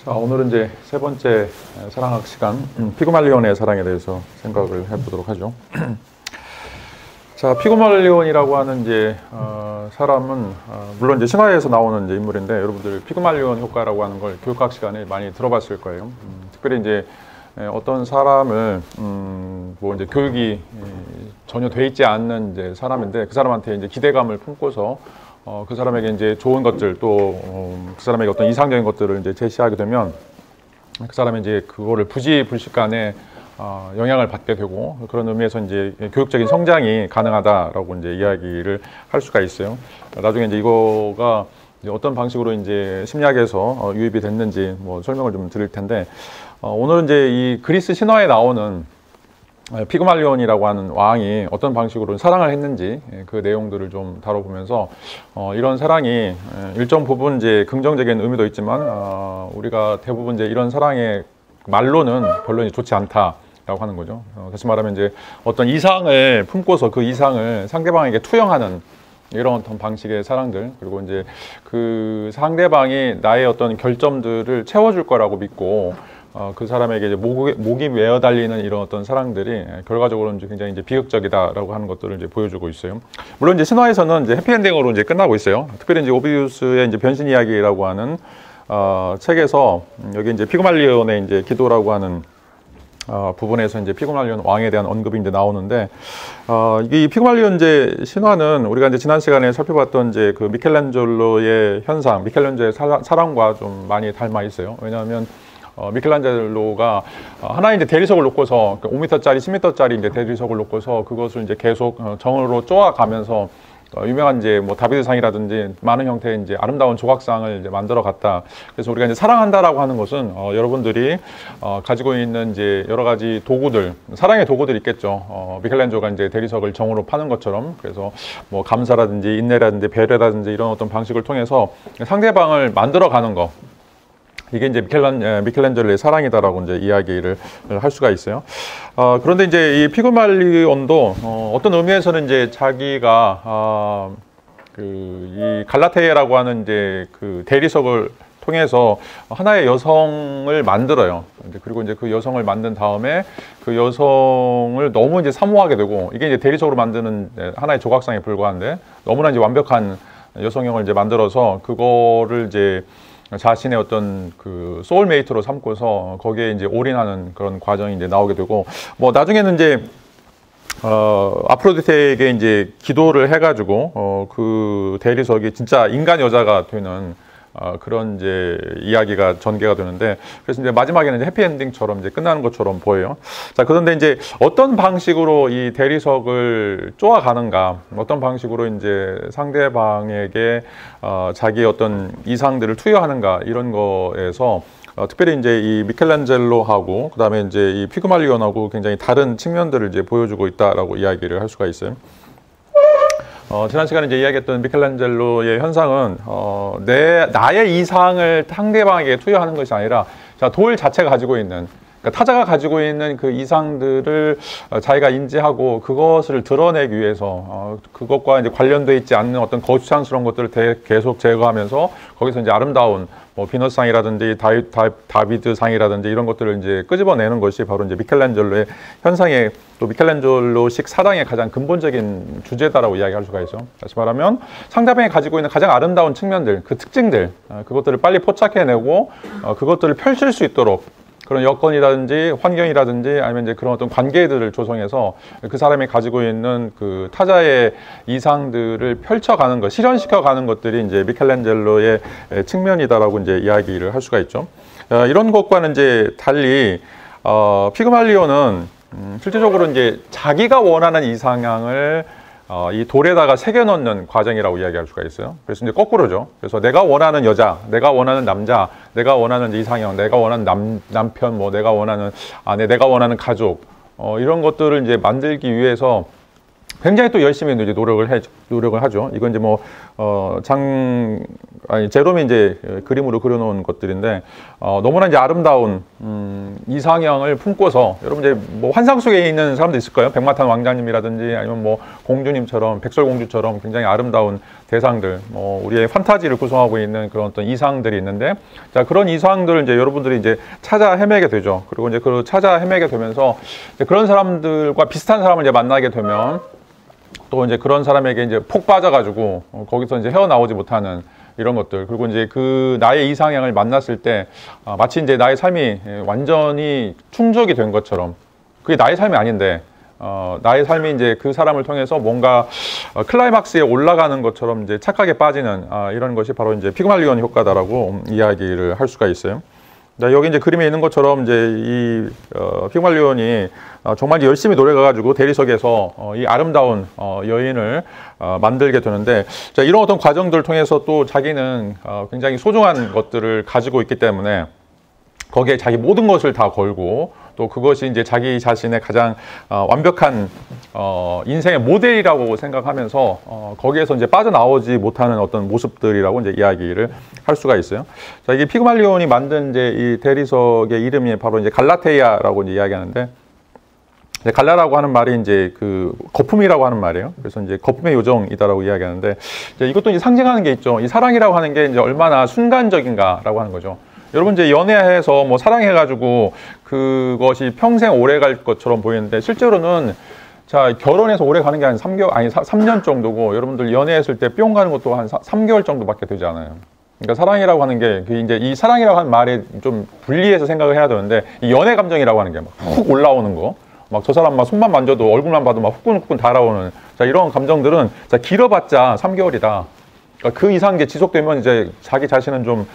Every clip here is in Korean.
자, 오늘은 이제 세 번째 사랑학 시간, 피그말리온의 사랑에 대해서 생각을 해보도록 하죠. 자, 피그말리온이라고 하는 이제 사람은 물론 이제 신화에서 나오는 이제 인물인데, 여러분들 피그말리온 효과라고 하는 걸 교육학 시간에 많이 들어봤을 거예요. 특별히 이제 어떤 사람을 뭐 이제 교육이 전혀 돼 있지 않는 이제 사람인데, 그 사람한테 이제 기대감을 품고서 그 사람에게 이제 좋은 것들 또 그 사람에게 어떤 이상적인 것들을 이제 제시하게 되면 그 사람이 이제 그거를 부지불식간에 영향을 받게 되고, 그런 의미에서 이제 교육적인 성장이 가능하다라고 이제 이야기를 할 수가 있어요. 나중에 이제 이거가 이제 어떤 방식으로 이제 심리학에서 유입이 됐는지 뭐 설명을 좀 드릴 텐데, 오늘은 이제 이 그리스 신화에 나오는 피그말리온이라고 하는 왕이 어떤 방식으로 사랑을 했는지 그 내용들을 좀 다뤄보면서 이런 사랑이 일정 부분 이제 긍정적인 의미도 있지만 우리가 대부분 이제 이런 사랑의 말로는 별로 좋지 않다라고 하는 거죠. 다시 말하면 이제 어떤 이상을 품고서 그 이상을 상대방에게 투영하는 이런 어떤 방식의 사랑들, 그리고 이제 그 상대방이 나의 어떤 결점들을 채워줄 거라고 믿고 그 사람에게 이제 목이 메어 달리는 이런 어떤 사랑들이 결과적으로는 이제 굉장히 이제 비극적이다라고 하는 것들을 이제 보여주고 있어요. 물론 이제 신화에서는 이제 해피엔딩으로 이제 끝나고 있어요. 특별히 이제 오비디우스의 이제 변신 이야기라고 하는 책에서 여기 이제 피그말리온의 이제 기도라고 하는 부분에서 이제 피그말리온 왕에 대한 언급이 이제 나오는데, 이 피그말리온 이제 신화는 우리가 이제 지난 시간에 살펴봤던 이제 그 미켈란젤로의 현상, 미켈란젤로의 사랑과 좀 많이 닮아 있어요. 왜냐하면 미켈란젤로가 하나의 이제 대리석을 놓고서 5m짜리, 10m짜리 이제 대리석을 놓고서 그것을 이제 계속 정으로 쪼아가면서 유명한 이제 뭐 다비드상이라든지 많은 형태의 이제 아름다운 조각상을 이제 만들어 갔다. 그래서 우리가 이제 사랑한다라고 하는 것은 여러분들이 가지고 있는 이제 여러 가지 도구들, 사랑의 도구들이 있겠죠. 미켈란젤로가 이제 대리석을 정으로 파는 것처럼, 그래서 뭐 감사라든지 인내라든지 배려라든지 이런 어떤 방식을 통해서 상대방을 만들어 가는 거. 이게 이제 미켈란젤로의 사랑이다라고 이제 이야기를 할 수가 있어요. 그런데 이제 이 피그말리온도 어떤 의미에서는 이제 자기가 이 갈라테라고 하는 이제 그 대리석을 통해서 하나의 여성을 만들어요. 그리고 이제 그 여성을 만든 다음에 그 여성을 너무 이제 사모하게 되고, 이게 이제 대리석으로 만드는 하나의 조각상에 불과한데 너무나 이제 완벽한 여성형을 이제 만들어서 그거를 이제 자신의 어떤 그 소울메이트로 삼고서 거기에 이제 올인하는 그런 과정이 이제 나오게 되고, 뭐 나중에는 이제 아프로디테에게 이제 기도를 해가지고 그 대리석이 진짜 인간 여자가 되는 그런 이제 이야기가 전개가 되는데, 그래서 이제 마지막에는 이제 해피엔딩처럼 이제 끝나는 것처럼 보여요. 자, 그런데 이제 어떤 방식으로 이 대리석을 쪼아가는가, 어떤 방식으로 이제 상대방에게 자기의 어떤 이상들을 투여하는가, 이런 거에서 특별히 이제 이 미켈란젤로하고 그다음에 이제 이 피그말리온하고 굉장히 다른 측면들을 이제 보여주고 있다라고 이야기를 할 수가 있어요. 지난 시간에 이제 이야기했던 미켈란젤로의 현상은 나의 이상을 상대방에게 투여하는 것이 아니라, 자, 돌 자체가 가지고 있는, 그러니까 타자가 가지고 있는 그 이상들을 자기가 인지하고 그것을 드러내기 위해서 그것과 이제 관련되어 있지 않는 어떤 거추장스러운 것들을 계속 제거하면서 거기서 이제 아름다운 뭐 비너스상이라든지 다비드상이라든지 이런 것들을 이제 끄집어내는 것이 바로 이제 미켈란젤로의 현상의, 또 미켈란젤로식 사랑의 가장 근본적인 주제다라고 이야기할 수가 있죠. 다시 말하면 상대방이 가지고 있는 가장 아름다운 측면들, 그 특징들, 그것들을 빨리 포착해내고 그것들을 펼칠 수 있도록 그런 여건이라든지 환경이라든지 아니면 이제 그런 어떤 관계들을 조성해서 그 사람이 가지고 있는 그 타자의 이상들을 펼쳐가는 것, 실현시켜가는 것들이 이제 미켈란젤로의 측면이다라고 이제 이야기를 할 수가 있죠. 이런 것과는 이제 달리 피그말리온은 실질적으로 이제 자기가 원하는 이상향을 이 돌에다가 새겨 넣는 과정이라고 이야기할 수가 있어요. 그래서 이제 거꾸로죠. 그래서 내가 원하는 여자, 내가 원하는 남자, 내가 원하는 이상형, 내가 원하는 남편, 뭐 내가 원하는 아내, 내가 원하는 가족, 이런 것들을 이제 만들기 위해서 굉장히 또 열심히 이제 노력을 하죠. 이건 이제 뭐 제롬이 이제 그림으로 그려놓은 것들인데 너무나 이제 아름다운 이상형을 품고서, 여러분 이제 뭐 환상 속에 있는 사람도 있을 거예요. 백마탄 왕자님이라든지 아니면 뭐 공주님처럼, 백설공주처럼 굉장히 아름다운 대상들, 우리의 판타지를 구성하고 있는 그런 어떤 이상들이 있는데, 자, 그런 이상들을 이제 여러분들이 이제 찾아 헤매게 되죠. 그리고 이제 그 찾아 헤매게 되면서 이제 그런 사람들과 비슷한 사람을 이제 만나게 되면 또 이제 그런 사람에게 이제 폭 빠져가지고 거기서 이제 헤어나오지 못하는 이런 것들. 그리고 이제 그 나의 이상향을 만났을 때 마치 이제 나의 삶이 완전히 충족이 된 것처럼, 그게 나의 삶이 아닌데 나의 삶이 이제 그 사람을 통해서 뭔가 클라이막스에 올라가는 것처럼 이제 착각에 빠지는 이런 것이 바로 이제 피그말리온 효과다라고 이야기를 할 수가 있어요. 여기 이제 그림에 있는 것처럼 이제 이 피그말리온이 정말 열심히 노력해가지고 대리석에서 이 아름다운 여인을 만들게 되는데, 자, 이런 어떤 과정들을 통해서 또 자기는 굉장히 소중한 것들을 가지고 있기 때문에 거기에 자기 모든 것을 다 걸고, 또 그것이 이제 자기 자신의 가장 완벽한 인생의 모델이라고 생각하면서 거기에서 이제 빠져나오지 못하는 어떤 모습들이라고 이제 이야기를 할 수가 있어요. 자, 이게 피그말리온이 만든 이제 이 대리석의 이름이 바로 이제 갈라테이아라고 이제 이야기하는데, 갈라라고 하는 말이 이제 그 거품이라고 하는 말이에요. 그래서 이제 거품의 요정이다라고 이야기하는데, 이제 이것도 이제 상징하는 게 있죠. 이 사랑이라고 하는 게 이제 얼마나 순간적인가라고 하는 거죠. 여러분 이제 연애해서 뭐 사랑해가지고 그것이 평생 오래 갈 것처럼 보이는데, 실제로는 자, 결혼해서 오래 가는 게 한 3개월, 아니 3년 정도고, 여러분들 연애했을 때 뿅 가는 것도 한 3개월 정도밖에 되지 않아요. 그러니까 사랑이라고 하는 게 이제 이 사랑이라고 하는 말에 좀 분리해서 생각을 해야 되는데, 이 연애 감정이라고 하는 게 막 훅 올라오는 거, 막 저 사람 막 손만 만져도 얼굴만 봐도 막 후끈후끈 달아오는, 자, 이런 감정들은 자, 길어봤자 3개월이다. 그 이상 이제 지속되면 이제 자기 자신은 좀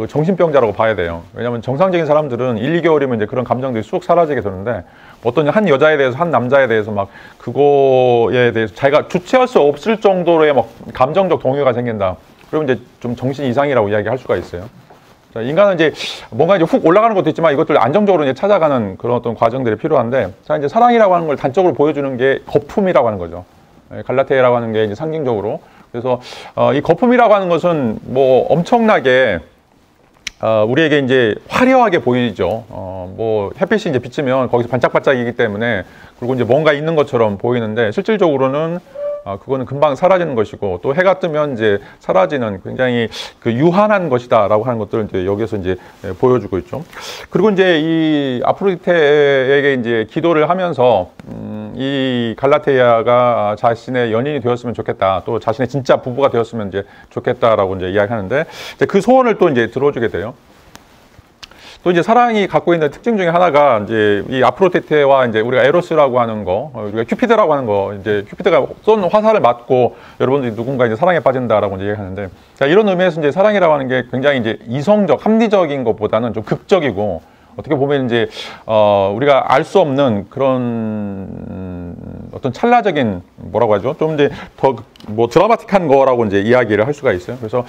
정신병자라고 봐야 돼요. 왜냐하면 정상적인 사람들은 1, 2개월이면 이제 그런 감정들이 쑥 사라지게 되는데, 어떤 한 여자에 대해서, 한 남자에 대해서 막 그거에 대해서 자기가 주체할 수 없을 정도로의 막 감정적 동요가 생긴다. 그러면 이제 좀 정신 이상이라고 이야기할 수가 있어요. 자, 인간은 이제 뭔가 이제 훅 올라가는 것도 있지만 이것들 안정적으로 이제 찾아가는 그런 어떤 과정들이 필요한데, 자, 이제 사랑이라고 하는 걸 단적으로 보여주는 게 거품이라고 하는 거죠. 갈라테이라고 하는 게 이제 상징적으로. 그래서 이 거품이라고 하는 것은 뭐 엄청나게 우리에게 이제 화려하게 보이죠. 뭐 햇빛이 이제 비치면 거기서 반짝반짝이기 때문에, 그리고 이제 뭔가 있는 것처럼 보이는데, 실질적으로는 그거는 금방 사라지는 것이고, 또 해가 뜨면 이제 사라지는 굉장히 그 유한한 것이다라고 하는 것들을 이제 여기서 이제 보여주고 있죠. 그리고 이제 이 아프로디테에게 이제 기도를 하면서 이 갈라테이아가 자신의 연인이 되었으면 좋겠다, 또 자신의 진짜 부부가 되었으면 이제 좋겠다라고 이제 이야기하는데, 이제 그 소원을 또 이제 들어주게 돼요. 또 이제 사랑이 갖고 있는 특징 중에 하나가 이제 이 아프로디테와 이제 우리가 에로스라고 하는 거, 우리가 큐피드라고 하는 거, 이제 큐피드가 쏜 화살을 맞고 여러분들이 누군가 이제 사랑에 빠진다라고 이제 얘기하는데, 자, 이런 의미에서 이제 사랑이라고 하는 게 굉장히 이제 이성적, 합리적인 것보다는 좀 극적이고, 어떻게 보면 이제 우리가 알 수 없는 그런 어떤 찰나적인, 뭐라고 하죠? 좀 이제 더 뭐 드라마틱한 거라고 이제 이야기를 할 수가 있어요. 그래서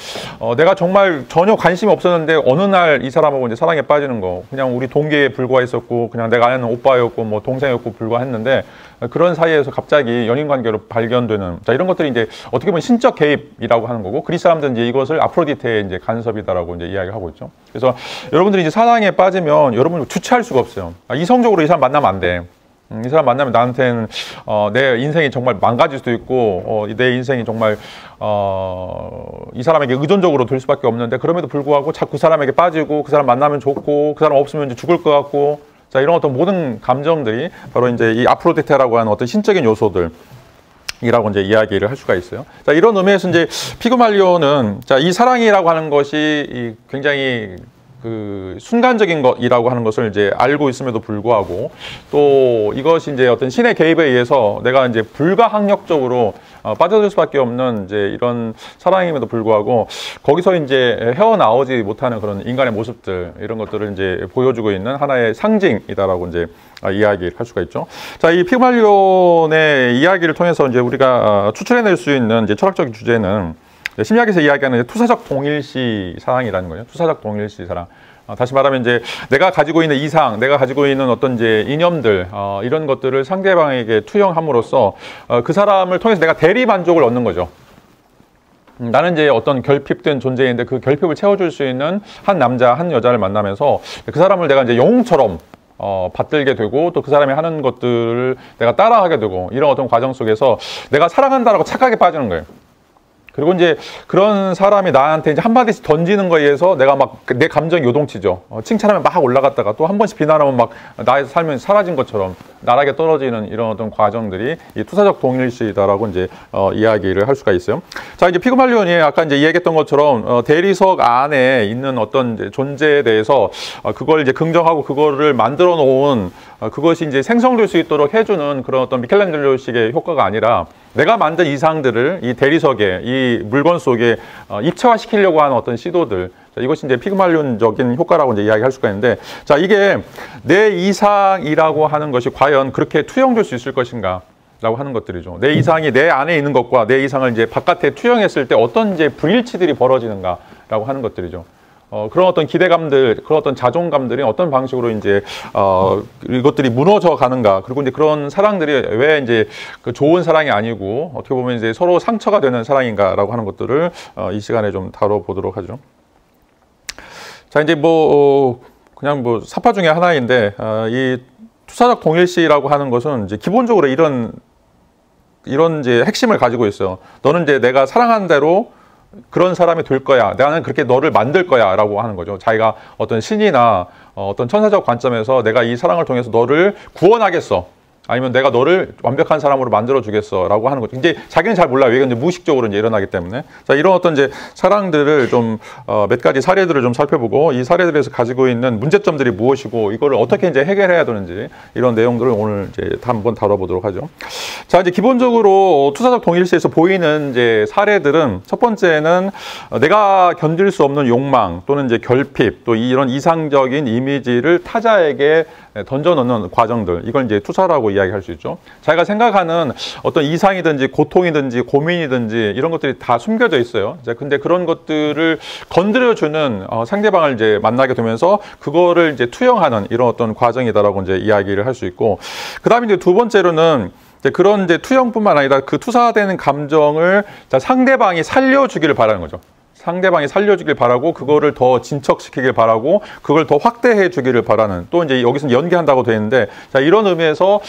내가 정말 전혀 관심이 없었는데 어느 날 이 사람하고 이제 사랑에 빠지는 거, 그냥 우리 동기에 불과했었고, 그냥 내가 아는 오빠였고 뭐 동생이었고 불과했는데, 그런 사이에서 갑자기 연인 관계로 발견되는, 자, 이런 것들이 이제 어떻게 보면 신적 개입이라고 하는 거고, 그리스 사람들은 이제 이것을 아프로디테의 이제 간섭이다라고 이제 이야기하고 있죠. 그래서 여러분들이 이제 사랑에 빠지면 여러분 주체할 수가 없어요. 이성적으로 이 사람 만나면 안 돼. 이 사람 만나면 나한테는 내 인생이 정말 망가질 수도 있고, 내 인생이 정말 이 사람에게 의존적으로 될 수밖에 없는데, 그럼에도 불구하고 자꾸 그 사람에게 빠지고, 그 사람 만나면 좋고, 그 사람 없으면 이제 죽을 것 같고, 자, 이런 어떤 모든 감정들이 바로 이제 이 아프로디테라고 하는 어떤 신적인 요소들 이라고 이제 이야기를 할 수가 있어요. 자, 이런 의미에서 이제 피그말리온은, 자, 이 사랑이라고 하는 것이 굉장히 그 순간적인 것이라고 하는 것을 이제 알고 있음에도 불구하고, 또 이것이 이제 어떤 신의 개입에 의해서 내가 이제 불가항력적으로 빠져들 수밖에 없는 이제 이런 사랑임에도 불구하고, 거기서 이제 헤어나오지 못하는 그런 인간의 모습들, 이런 것들을 이제 보여주고 있는 하나의 상징이다라고 이제 이야기를 할 수가 있죠. 자, 이 피그말리온의 이야기를 통해서 이제 우리가 추출해낼 수 있는 이제 철학적인 주제는, 심리학에서 이야기하는 투사적 동일시 사랑이라는 거예요. 투사적 동일시 사랑. 다시 말하면 이제 내가 가지고 있는 이상, 내가 가지고 있는 어떤 이제 이념들, 이런 것들을 상대방에게 투영함으로써 그 사람을 통해서 내가 대리 만족을 얻는 거죠. 나는 이제 어떤 결핍된 존재인데 그 결핍을 채워줄 수 있는 한 남자, 한 여자를 만나면서 그 사람을 내가 이제 영웅처럼 받들게 되고, 또 그 사람이 하는 것들을 내가 따라하게 되고, 이런 어떤 과정 속에서 내가 사랑한다라고 착각에 빠지는 거예요. 그리고 이제 그런 사람이 나한테 이제 한마디씩 던지는 거에 의해서 내가 막 내 감정이 요동치죠. 칭찬하면 막 올라갔다가 또 한 번씩 비난하면 막 나의 삶이 사라진 것처럼 나락에 떨어지는 이런 어떤 과정들이 이 투사적 동일시다라고 이제 이야기를 할 수가 있어요. 자, 이제 피그말리온이 아까 이제 이야기했던 것처럼 대리석 안에 있는 어떤 이제 존재에 대해서 그걸 이제 긍정하고 그거를 만들어 놓은 그것이 이제 생성될 수 있도록 해주는 그런 어떤 미켈란젤로식의 효과가 아니라 내가 만든 이상들을 이 대리석에, 이 물건 속에 입체화시키려고 하는 어떤 시도들. 자, 이것이 이제 피그말리온적인 효과라고 이제 이야기할 수가 있는데, 자, 이게 내 이상이라고 하는 것이 과연 그렇게 투영될 수 있을 것인가? 라고 하는 것들이죠. 내 이상이 내 안에 있는 것과 내 이상을 이제 바깥에 투영했을 때 어떤 이제 불일치들이 벌어지는가라고 하는 것들이죠. 그런 어떤 기대감들, 그런 어떤 자존감들이 어떤 방식으로 이제, 이것들이 무너져 가는가. 그리고 이제 그런 사랑들이 왜 이제 그 좋은 사랑이 아니고 어떻게 보면 이제 서로 상처가 되는 사랑인가라고 하는 것들을 이 시간에 좀 다뤄보도록 하죠. 자, 이제 그냥 사파 중에 하나인데, 이 투사적 동일시라고 하는 것은 이제 기본적으로 이런 이제 핵심을 가지고 있어요. 너는 이제 내가 사랑하는 대로 그런 사람이 될 거야. 나는 그렇게 너를 만들 거야. 라고 하는 거죠. 자기가 어떤 신이나 어떤 천사적 관점에서 내가 이 사랑을 통해서 너를 구원하겠어. 아니면 내가 너를 완벽한 사람으로 만들어 주겠어. 라고 하는 거죠. 이제 자기는 잘 몰라요. 이건 이제 무의식적으로 이제 일어나기 때문에. 자, 이런 어떤 이제 사랑들을 좀, 몇 가지 사례들을 좀 살펴보고 이 사례들에서 가지고 있는 문제점들이 무엇이고 이거를 어떻게 이제 해결해야 되는지 이런 내용들을 오늘 이제 한번 다뤄보도록 하죠. 자, 이제 기본적으로 투사적 동일시에서 보이는 이제 사례들은 첫 번째는 내가 견딜 수 없는 욕망 또는 이제 결핍 또 이런 이상적인 이미지를 타자에게 던져놓는 과정들. 이걸 이제 투사라고 이야기할 수 있죠. 자기가 생각하는 어떤 이상이든지 고통이든지 고민이든지 이런 것들이 다 숨겨져 있어요. 근데 그런 것들을 건드려주는 상대방을 이제 만나게 되면서 그거를 이제 투영하는 이런 어떤 과정이다라고 이제 이야기를 할 수 있고, 그 다음에 이제 두 번째로는 그런 이제 투영뿐만 아니라 그 투사되는 감정을 상대방이 살려주기를 바라는 거죠. 상대방이 살려주길 바라고 그거를 더 진척시키길 바라고 그걸 더 확대해 주기를 바라는, 또 이제 여기서는 연기한다고 되어 있는데, 자, 이런 의미에서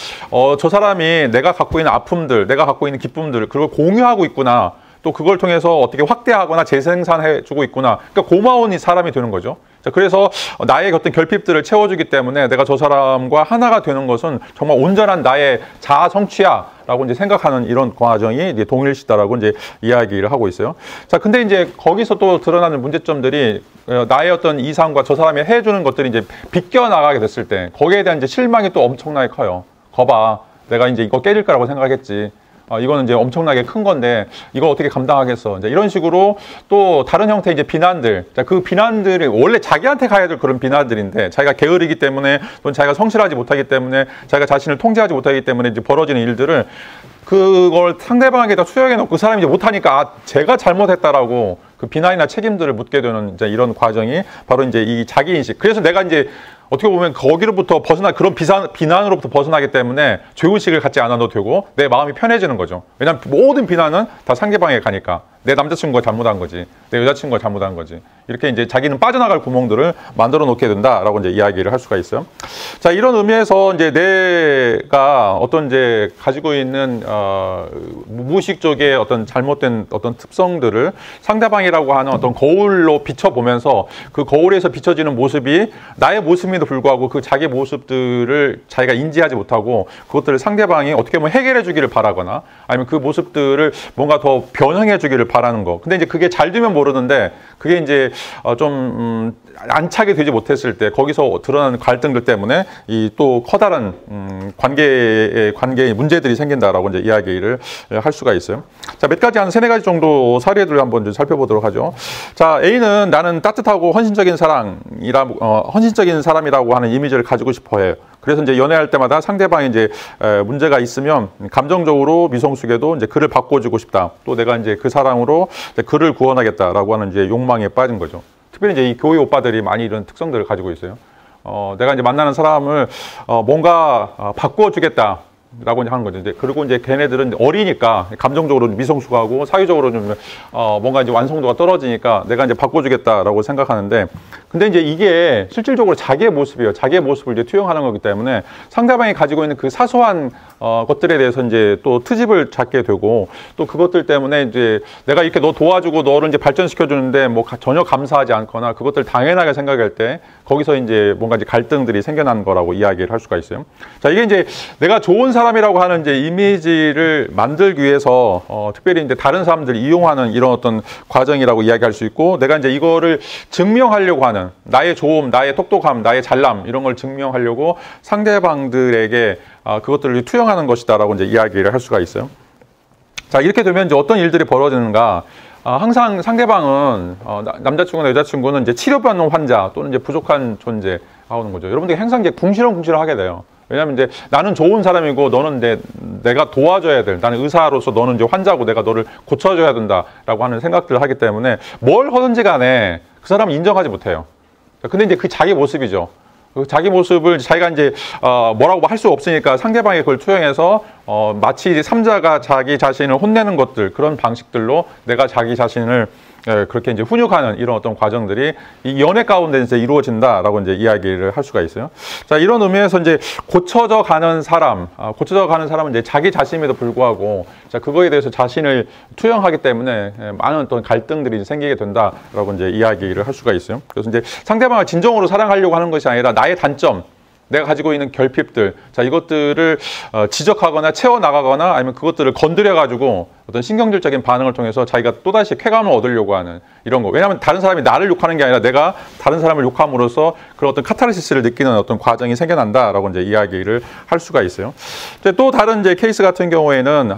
저 사람이 내가 갖고 있는 아픔들, 내가 갖고 있는 기쁨들 그걸 공유하고 있구나. 또 그걸 통해서 어떻게 확대하거나 재생산해 주고 있구나. 그러니까 고마운 이 사람이 되는 거죠. 자, 그래서 나의 어떤 결핍들을 채워주기 때문에 내가 저 사람과 하나가 되는 것은 정말 온전한 나의 자아 성취야라고 이제 생각하는 이런 과정이 이제 동일시다라고 이제 이야기를 하고 있어요. 자, 근데 이제 거기서 또 드러나는 문제점들이 나의 어떤 이상과 저 사람이 해주는 것들이 이제 비껴 나가게 됐을 때 거기에 대한 이제 실망이 또 엄청나게 커요. 거봐, 내가 이제 이거 깨질 거라고 생각했지. 이거는 이제 엄청나게 큰 건데 이걸 어떻게 감당하겠어. 이제 이런 식으로 또 다른 형태의 이제 비난들. 자, 그 비난들이 원래 자기한테 가야 될 그런 비난들인데 자기가 게으르기 때문에 또는 자기가 성실하지 못하기 때문에 자기가 자신을 통제하지 못하기 때문에 이제 벌어지는 일들을 그걸 상대방에게다 수용해 놓고 그 사람이 이제 못하니까 제가 잘못했다라고 그 비난이나 책임들을 묻게 되는 이제 이런 과정이 바로 이제 이 자기인식. 그래서 내가 이제 어떻게 보면 거기로부터 그런 비난으로부터 벗어나기 때문에 죄의식을 갖지 않아도 되고 내 마음이 편해지는 거죠. 왜냐하면 모든 비난은 다 상대방에게 가니까. 내 남자친구가 잘못한 거지, 내 여자친구가 잘못한 거지. 이렇게 이제 자기는 빠져나갈 구멍들을 만들어 놓게 된다라고 이제 이야기를 할 수가 있어요. 자, 이런 의미에서 이제 내가 어떤 이제 가지고 있는 무의식적의 어떤 잘못된 어떤 특성들을 상대방이라고 하는 어떤 거울로 비춰보면서 그 거울에서 비춰지는 모습이 나의 모습임에도 불구하고 그 자기 모습들을 자기가 인지하지 못하고 그것들을 상대방이 어떻게 보면 해결해 주기를 바라거나 아니면 그 모습들을 뭔가 더 변형해 주기를 바라는 거. 근데 이제 그게 잘 되면 모르는데 그게 이제 좀 안착이 되지 못했을 때 거기서 드러나는 갈등들 때문에 이 또 커다란 관계의 문제들이 생긴다라고 이제 이야기를 할 수가 있어요. 자, 몇 가지 한 3-4가지 정도 사례들을 한번 좀 살펴보도록 하죠. 자, A는 나는 따뜻하고 헌신적인 사람이라고 하는 이미지를 가지고 싶어 해요. 그래서 이제 연애할 때마다 상대방이 이제 문제가 있으면 감정적으로 미성숙에도 이제 그를 바꿔주고 싶다. 또 내가 이제 그 사랑으로 이제 그를 구원하겠다라고 하는 이제 욕망에 빠진 거죠. 특별히 이제 이 교회 오빠들이 많이 이런 특성들을 가지고 있어요. 내가 이제 만나는 사람을 뭔가 바꿔주겠다. 라고 하는 거죠. 그리고 이제 걔네들은 어리니까 감정적으로 미성숙하고 사회적으로 좀 뭔가 이제 완성도가 떨어지니까 내가 이제 바꿔주겠다라고 생각하는데, 근데 이제 이게 실질적으로 자기의 모습이에요. 자기의 모습을 이제 투영하는 거기 때문에 상대방이 가지고 있는 그 사소한 것들에 대해서 이제 또 트집을 잡게 되고 또 그것들 때문에 이제 내가 이렇게 너 도와주고 너를 이제 발전시켜 주는데 뭐 전혀 감사하지 않거나 그것들 당연하게 생각할 때 거기서 이제 뭔가 이제 갈등들이 생겨난 거라고 이야기를 할 수가 있어요. 자, 이게 이제 내가 좋은 사람이라고 하는 이제 이미지를 만들기 위해서 특별히 이제 다른 사람들이 이용하는 이런 어떤 과정이라고 이야기할 수 있고 내가 이제 이거를 증명하려고 하는 나의 좋음, 나의 똑똑함, 나의 잘남 이런 걸 증명하려고 상대방들에게 그것들을 투영하는 것이다라고 이제 이야기를 할 수가 있어요. 자, 이렇게 되면 이제 어떤 일들이 벌어지는가? 항상 상대방은 남자친구나 여자친구는 이제 치료받는 환자 또는 이제 부족한 존재 하는 거죠. 여러분들이 항상 이제 궁시렁궁시렁 하게 돼요. 왜냐하면 이제 나는 좋은 사람이고 너는 내가 도와줘야 될, 나는 의사로서 너는 이제 환자고 내가 너를 고쳐줘야 된다라고 하는 생각들을 하기 때문에 뭘 하든지 간에 그 사람은 인정하지 못해요. 근데 이제 그 자기 모습이죠. 자기 모습을 자기가 이제 뭐라고 할 수 없으니까 상대방이 그걸 투영해서 마치 이제 삼자가 자기 자신을 혼내는 것들 그런 방식들로 내가 자기 자신을 그렇게 이제 훈육하는 이런 어떤 과정들이 이 연애 가운데 이제 이루어진다라고 이제 이야기를 할 수가 있어요. 자, 이런 의미에서 이제 고쳐져 가는 사람은 이제 자기 자신임에도 불구하고 자, 그거에 대해서 자신을 투영하기 때문에 많은 어떤 갈등들이 생기게 된다라고 이제 이야기를 할 수가 있어요. 그래서 이제 상대방을 진정으로 사랑하려고 하는 것이 아니라 나의 단점, 내가 가지고 있는 결핍들, 자, 이것들을 지적하거나 채워나가거나 아니면 그것들을 건드려가지고 어떤 신경질적인 반응을 통해서 자기가 또다시 쾌감을 얻으려고 하는 이런 거. 왜냐하면 다른 사람이 나를 욕하는 게 아니라 내가 다른 사람을 욕함으로써 그런 어떤 카타르시스를 느끼는 어떤 과정이 생겨난다라고 이제 이야기를 할 수가 있어요. 또 다른 이제 케이스 같은 경우에는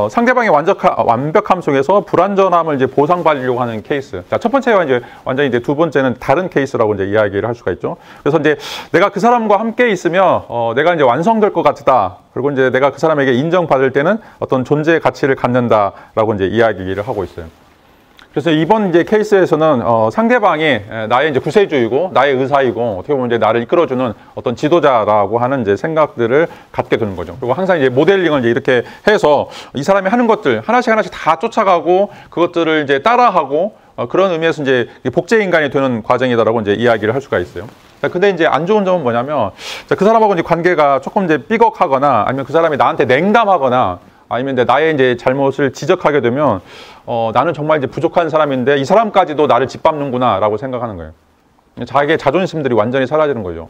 상대방의 완벽함 속에서 불완전함을 이제 보상받으려고 하는 케이스. 자, 첫 번째와 이제 완전히 이제 두 번째는 다른 케이스라고 이제 이야기를 할 수가 있죠. 그래서 이제 내가 그 사람과 함께 있으면 내가 이제 완성될 것 같다. 그리고 이제 내가 그 사람에게 인정받을 때는 어떤 존재의 가치를 갖는다라고 이제 이야기를 하고 있어요. 그래서 이번 이제 케이스에서는 상대방이 나의 이제 구세주이고 나의 의사이고 어떻게 보면 이제 나를 이끌어주는 어떤 지도자라고 하는 이제 생각들을 갖게 되는 거죠. 그리고 항상 이제 모델링을 이제 이렇게 해서 이 사람이 하는 것들 하나씩 다 쫓아가고 그것들을 이제 따라하고 그런 의미에서 이제 복제 인간이 되는 과정이다라고 이제 이야기를 할 수가 있어요. 근데 이제 안 좋은 점은 뭐냐면 그 사람하고 이제 관계가 조금 이제 삐걱하거나 아니면 그 사람이 나한테 냉담하거나 아니면 나의 이제 잘못을 지적하게 되면 나는 정말 이제 부족한 사람인데 이 사람까지도 나를 짓밟는구나라고 생각하는 거예요. 자기의 자존심들이 완전히 사라지는 거죠.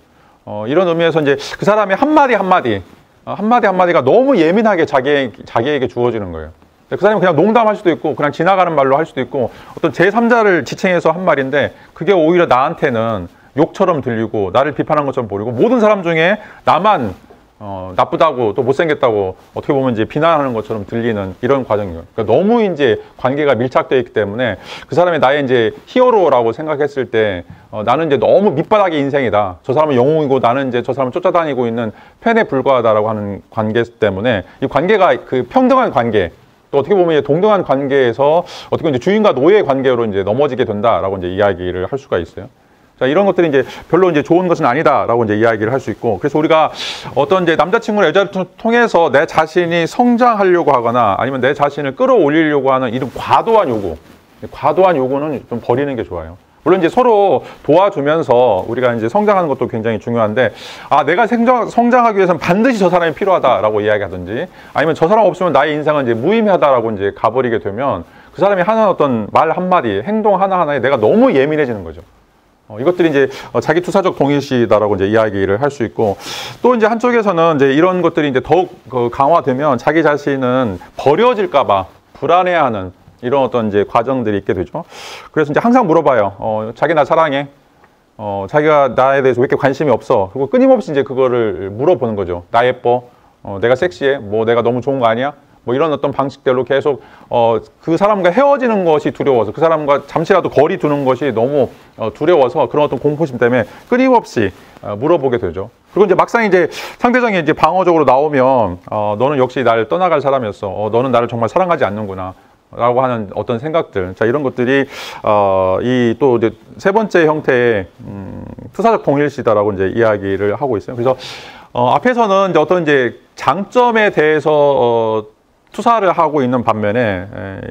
이런 의미에서 이제 그 사람의 한마디가 너무 예민하게 자기에게 주어지는 거예요. 그 사람이 그냥 농담할 수도 있고 그냥 지나가는 말로 할 수도 있고 어떤 제3자를 지칭해서 한 말인데 그게 오히려 나한테는 욕처럼 들리고 나를 비판한 것처럼 보이고 모든 사람 중에 나만 나쁘다고 또 못생겼다고 어떻게 보면 이제 비난하는 것처럼 들리는 이런 과정이에요. 그러니까 너무 이제 관계가 밀착되어 있기 때문에 그 사람이 나의 이제 히어로라고 생각했을 때 나는 이제 너무 밑바닥의 인생이다. 저 사람은 영웅이고 나는 이제 저 사람을 쫓아다니고 있는 팬에 불과하다라고 하는 관계 때문에 이 관계가 그 평등한 관계 또 어떻게 보면 이제 동등한 관계에서 어떻게 보면 이제 주인과 노예의 관계로 이제 넘어지게 된다라고 이제 이야기를 할 수가 있어요. 자, 이런 것들이 이제 별로 이제 좋은 것은 아니다라고 이제 이야기를 할 수 있고, 그래서 우리가 어떤 이제 남자친구나 여자를 통해서 내 자신이 성장하려고 하거나 아니면 내 자신을 끌어올리려고 하는 이런 과도한 요구는 좀 버리는 게 좋아요. 물론 이제 서로 도와주면서 우리가 이제 성장하는 것도 굉장히 중요한데, 내가 성장하기 위해서는 반드시 저 사람이 필요하다라고 이야기하든지, 아니면 저 사람 없으면 나의 인생은 이제 무의미하다라고 이제 가버리게 되면 그 사람이 하는 어떤 말 한마디, 행동 하나하나에 내가 너무 예민해지는 거죠. 이것들이 이제 자기 투사적 동일시다라고 이제 이야기를 할 수 있고, 또 이제 한쪽에서는 이제 이런 것들이 이제 더욱 강화되면 자기 자신은 버려질까봐 불안해하는 이런 어떤 이제 과정들이 있게 되죠. 그래서 이제 항상 물어봐요. 자기 나 사랑해. 자기가 나에 대해서 왜 이렇게 관심이 없어? 그리고 끊임없이 이제 그거를 물어보는 거죠. 나 예뻐? 내가 섹시해? 뭐 내가 너무 좋은 거 아니야? 뭐 이런 어떤 방식대로 계속 그 사람과 헤어지는 것이 두려워서, 그 사람과 잠시라도 거리 두는 것이 너무 두려워서 그런 어떤 공포심 때문에 끊임없이 물어보게 되죠. 그리고 이제 막상 이제 상대방이 이제 방어적으로 나오면 너는 역시 나를 떠나갈 사람이었어. 너는 나를 정말 사랑하지 않는구나. 라고 하는 어떤 생각들. 자, 이런 것들이 이 또 이제 세 번째 형태의 투사적 동일시다라고 이제 이야기를 하고 있어요. 그래서 앞에서는 이제 어떤 이제 장점에 대해서 투사를 하고 있는 반면에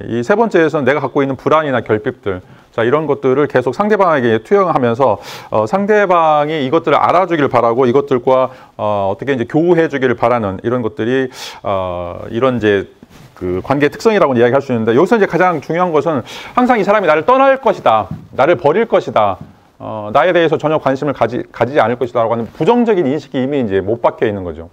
이 세 번째에서는 내가 갖고 있는 불안이나 결핍들, 자, 이런 것들을 계속 상대방에게 투영하면서 상대방이 이것들을 알아주길 바라고 이것들과 어떻게 이제 교우해 주기를 바라는 이런 것들이 이런 이제 그 관계의 특성이라고 이야기할 수 있는데, 여기서 이제 가장 중요한 것은 항상 이 사람이 나를 떠날 것이다, 나를 버릴 것이다, 나에 대해서 전혀 관심을 가지지 않을 것이다라고 하는 부정적인 인식이 이미 이제 못 박혀 있는 거죠.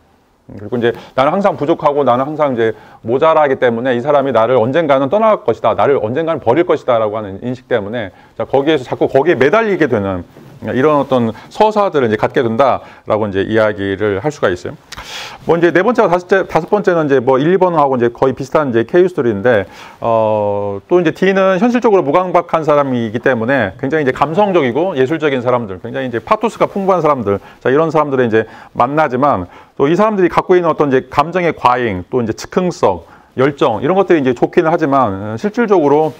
그리고 이제 나는 항상 부족하고 나는 항상 이제 모자라기 때문에 이 사람이 나를 언젠가는 떠날 것이다, 나를 언젠가는 버릴 것이다라고 하는 인식 때문에 자, 거기에서 자꾸 거기에 매달리게 되는 이런 어떤 서사들을 이제 갖게 된다라고 이제 이야기를 할 수가 있어요. 뭐 이제 네 번째와 다섯 번째는 이제 뭐 1, 2번하고 이제 거의 비슷한 이제 케이스들인데, 또 이제 D는 현실적으로 무강박한 사람이기 때문에 굉장히 이제 감성적이고 예술적인 사람들, 굉장히 이제 파토스가 풍부한 사람들, 자, 이런 사람들을 이제 만나지만 또 이 사람들이 갖고 있는 어떤 이제 감정의 과잉, 또 이제 즉흥성, 열정, 이런 것들이 이제 좋기는 하지만 실질적으로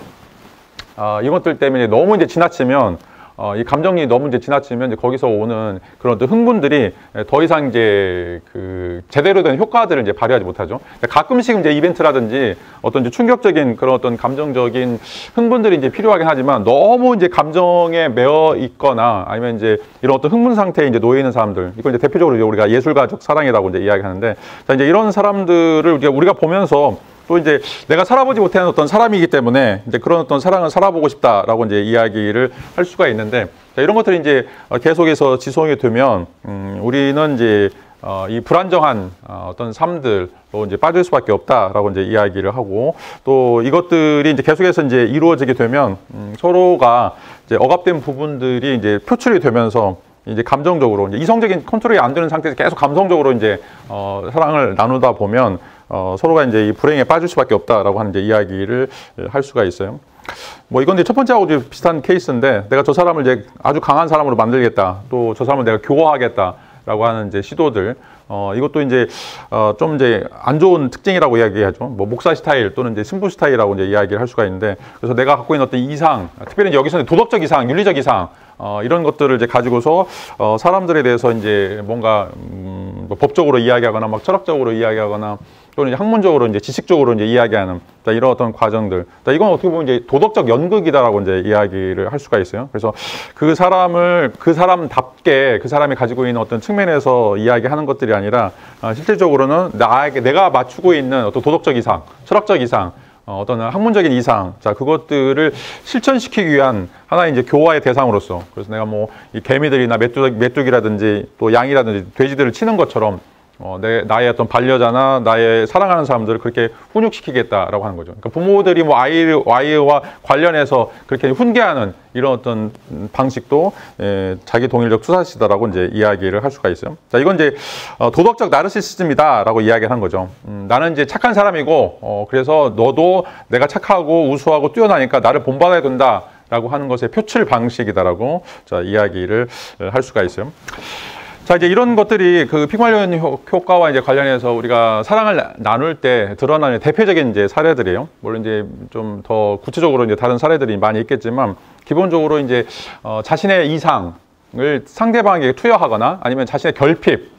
이것들 때문에 너무 이제 지나치면 이 감정이 너무 이제 지나치면 이제 거기서 오는 그런 어떤 흥분들이 더 이상 이제 그 제대로 된 효과들을 이제 발휘하지 못하죠. 가끔씩 이제 이벤트라든지 어떤 이제 충격적인 그런 어떤 감정적인 흥분들이 이제 필요하긴 하지만 너무 이제 감정에 매여 있거나 아니면 이제 이런 어떤 흥분 상태에 이제 놓여 있는 사람들, 이건 이제 대표적으로 이제 우리가 예술가적 사랑이라고 이제 이야기하는데, 자, 이제 이런 사람들을 우리가 보면서 또 이제 내가 살아보지 못한 어떤 사람이기 때문에 이제 그런 어떤 사랑을 살아보고 싶다라고 이제 이야기를 할 수가 있는데, 자, 이런 것들이 이제 계속해서 지속이 되면 우리는 이제 이 불안정한 어떤 삶들로 이제 빠질 수밖에 없다라고 이제 이야기를 하고, 또 이것들이 이제 계속해서 이제 이루어지게 되면 서로가 이제 억압된 부분들이 이제 표출이 되면서 이제 감정적으로 이제 이성적인 컨트롤이 안 되는 상태에서 계속 감성적으로 이제 사랑을 나누다 보면 서로가 이제 이 불행에 빠질 수밖에 없다라고 하는 이제 이야기를 할 수가 있어요. 뭐 이건 이제 첫 번째하고 비슷한 케이스인데, 내가 저 사람을 이제 아주 강한 사람으로 만들겠다, 또 저 사람을 내가 교화하겠다라고 하는 이제 시도들, 이것도 이제 좀 이제 안 좋은 특징이라고 이야기하죠. 뭐 목사 스타일 또는 이제 신부 스타일이라고 이제 이야기를 할 수가 있는데, 그래서 내가 갖고 있는 어떤 이상, 특별히 여기서는 도덕적 이상, 윤리적 이상, 이런 것들을 이제 가지고서 사람들에 대해서 이제 뭔가 뭐 법적으로 이야기하거나 막 철학적으로 이야기하거나 또는 학문적으로 이제 지식적으로 이제 이야기하는, 자, 이런 어떤 과정들. 자, 이건 어떻게 보면 이제 도덕적 연극이다라고 이제 이야기를 할 수가 있어요. 그래서 그 사람을 그 사람답게 그 사람이 가지고 있는 어떤 측면에서 이야기하는 것들이 아니라 실질적으로는 내가 맞추고 있는 어떤 도덕적 이상, 철학적 이상, 어떤 학문적인 이상, 자, 그것들을 실천시키기 위한 하나의 이제 교화의 대상으로서, 그래서 내가 뭐 이 개미들이나 메뚜기라든지 또 양이라든지 돼지들을 치는 것처럼 나의 어떤 반려자나 나의 사랑하는 사람들을 그렇게 훈육시키겠다라고 하는 거죠. 그러니까 부모들이 뭐 아이와 관련해서 그렇게 훈계하는 이런 어떤 방식도 자기 동일적 투사시다라고 이제 이야기를 할 수가 있어요. 자, 이건 이제 도덕적 나르시시즘이다라고 이야기를 한 거죠. 나는 이제 착한 사람이고, 그래서 너도 내가 착하고 우수하고 뛰어나니까 나를 본받아야 된다라고 하는 것의 표출 방식이다라고 자, 이야기를 할 수가 있어요. 자, 이제 이런 것들이 그 피그말리온 효과와 이제 관련해서 우리가 사랑을 나눌 때 드러나는 대표적인 이제 사례들이에요. 물론 이제 좀 더 구체적으로 이제 다른 사례들이 많이 있겠지만, 기본적으로 이제 자신의 이상을 상대방에게 투여하거나 아니면 자신의 결핍,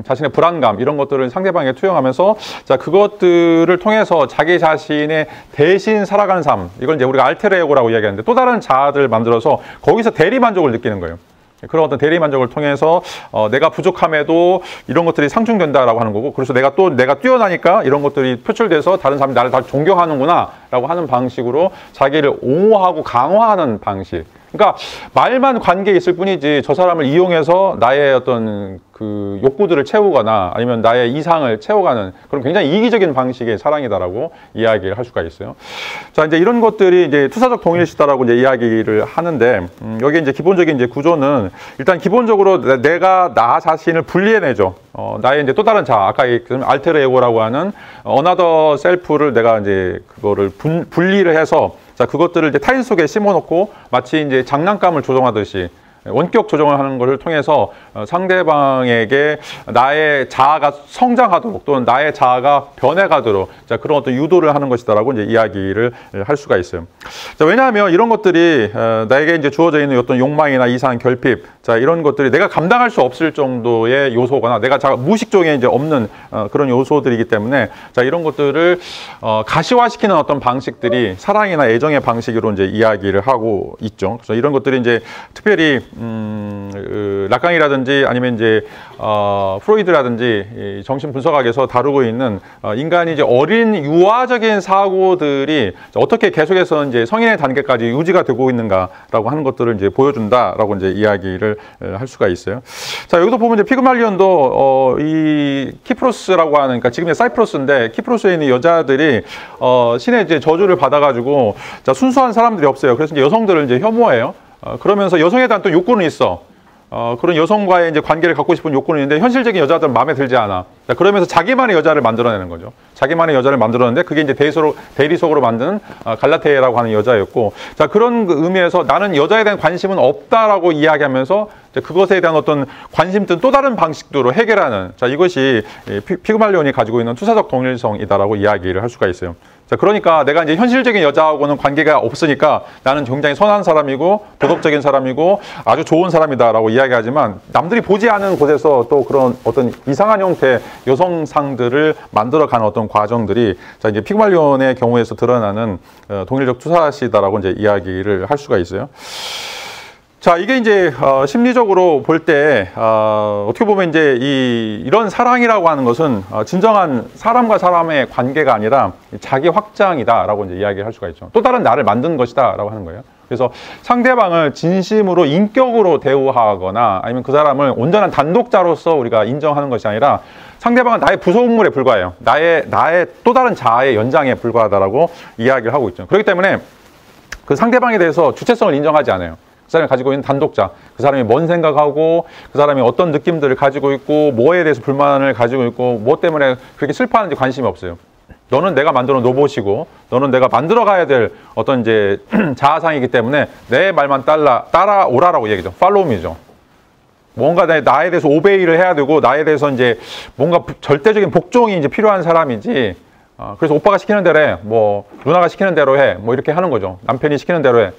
자신의 불안감, 이런 것들을 상대방에게 투영하면서, 자, 그것들을 통해서 자기 자신의 대신 살아가는 삶, 이걸 이제 우리가 알테르에고라고 이야기하는데, 또 다른 자아들을 만들어서 거기서 대리 만족을 느끼는 거예요. 그런 어떤 대리 만족을 통해서 내가 부족함에도 이런 것들이 상충된다라고 하는 거고, 그래서 내가 뛰어나니까 이런 것들이 표출돼서 다른 사람이 나를 다 존경하는구나 라고 하는 방식으로 자기를 옹호하고 강화하는 방식. 그러니까 말만 관계에 있을 뿐이지 저 사람을 이용해서 나의 어떤 그 욕구들을 채우거나 아니면 나의 이상을 채워가는 그런 굉장히 이기적인 방식의 사랑이다라고 이야기를 할 수가 있어요. 자, 이제 이런 것들이 이제 투사적 동일시다라고 이제 이야기를 하는데, 여기 이제 기본적인 이제 구조는 일단 기본적으로 내가 나 자신을 분리해내죠. 나의 이제 또 다른 자아, 아까 알테르 에고라고 하는 어나더 셀프를 내가 이제 그거를 분리를 해서, 자, 그것들을 이제 타인 속에 심어놓고 마치 이제 장난감을 조종하듯이 원격 조정을 하는 것을 통해서 상대방에게 나의 자아가 성장하도록 또는 나의 자아가 변해가도록 자, 그런 어떤 유도를 하는 것이다라고 이제 이야기를 할 수가 있어요. 자, 왜냐하면 이런 것들이 나에게 이제 주어져 있는 어떤 욕망이나 이상, 결핍, 자, 이런 것들이 내가 감당할 수 없을 정도의 요소거나 내가 무의식적에 이제 없는 그런 요소들이기 때문에 자, 이런 것들을 가시화시키는 어떤 방식들이 사랑이나 애정의 방식으로 이제 이야기를 하고 있죠. 그래서 이런 것들이 이제 특별히 락강이라든지 아니면 이제 프로이드라든지 정신 분석학에서 다루고 있는 인간이 이제 어린 유아적인 사고들이 어떻게 계속해서 이제 성인의 단계까지 유지가 되고 있는가라고 하는 것들을 이제 보여준다라고 이제 이야기를 할 수가 있어요. 자, 여기서 보면 이제 피그말리온도 이 키프로스라고 하는, 그러니까 지금 사이프러스인데 키프로스에 있는 여자들이 신의 이제 저주를 받아가지고 자, 순수한 사람들이 없어요. 그래서 이제 여성들을 이제 혐오해요. 그러면서 여성에 대한 또 욕구는 있어. 그런 여성과의 이제 관계를 갖고 싶은 욕구는 있는데 현실적인 여자들은 마음에 들지 않아. 자, 그러면서 자기만의 여자를 만들어내는 거죠. 자기만의 여자를 만들었는데 그게 이제 대리속으로 만든 갈라테라고 하는 여자였고, 자, 그런 의미에서 나는 여자에 대한 관심은 없다라고 이야기하면서 그것에 대한 어떤 관심든 또 다른 방식으로 해결하는, 자, 이것이 피그말리온이 가지고 있는 투사적 동일성이다라고 이야기를 할 수가 있어요. 자, 그러니까 내가 이제 현실적인 여자하고는 관계가 없으니까 나는 굉장히 선한 사람이고 도덕적인 사람이고 아주 좋은 사람이다라고 이야기하지만 남들이 보지 않은 곳에서 또 그런 어떤 이상한 형태의 여성상들을 만들어가는 어떤 과정들이 자, 이제 피그말리온의 경우에서 드러나는 동일적 투사시다라고 이제 이야기를 할 수가 있어요. 자, 이게 이제 심리적으로 볼 때 어떻게 보면 이제 이런 사랑이라고 하는 것은 진정한 사람과 사람의 관계가 아니라 자기 확장이다라고 이제 이야기할 수가 있죠. 또 다른 나를 만드는 것이다라고 하는 거예요. 그래서 상대방을 진심으로 인격으로 대우하거나 아니면 그 사람을 온전한 단독자로서 우리가 인정하는 것이 아니라 상대방은 나의 부속물에 불과해요. 나의 또 다른 자아의 연장에 불과하다라고 이야기를 하고 있죠. 그렇기 때문에 그 상대방에 대해서 주체성을 인정하지 않아요. 그 사람이 가지고 있는 단독자, 그 사람이 뭔 생각하고 그 사람이 어떤 느낌들을 가지고 있고 뭐에 대해서 불만을 가지고 있고 뭐 때문에 그렇게 슬퍼하는지 관심이 없어요. 너는 내가 만들어 놓은 로봇이고 너는 내가 만들어 가야 될 어떤 이제 자아상이기 때문에 내 말만 따라오라라고 얘기죠. 팔로우미죠. 뭔가 나에 대해서 오베이를 해야 되고 나에 대해서 이제 뭔가 절대적인 복종이 이제 필요한 사람이지. 그래서 오빠가 시키는 대로 해, 뭐 누나가 시키는 대로 해, 뭐 이렇게 하는 거죠. 남편이 시키는 대로 해.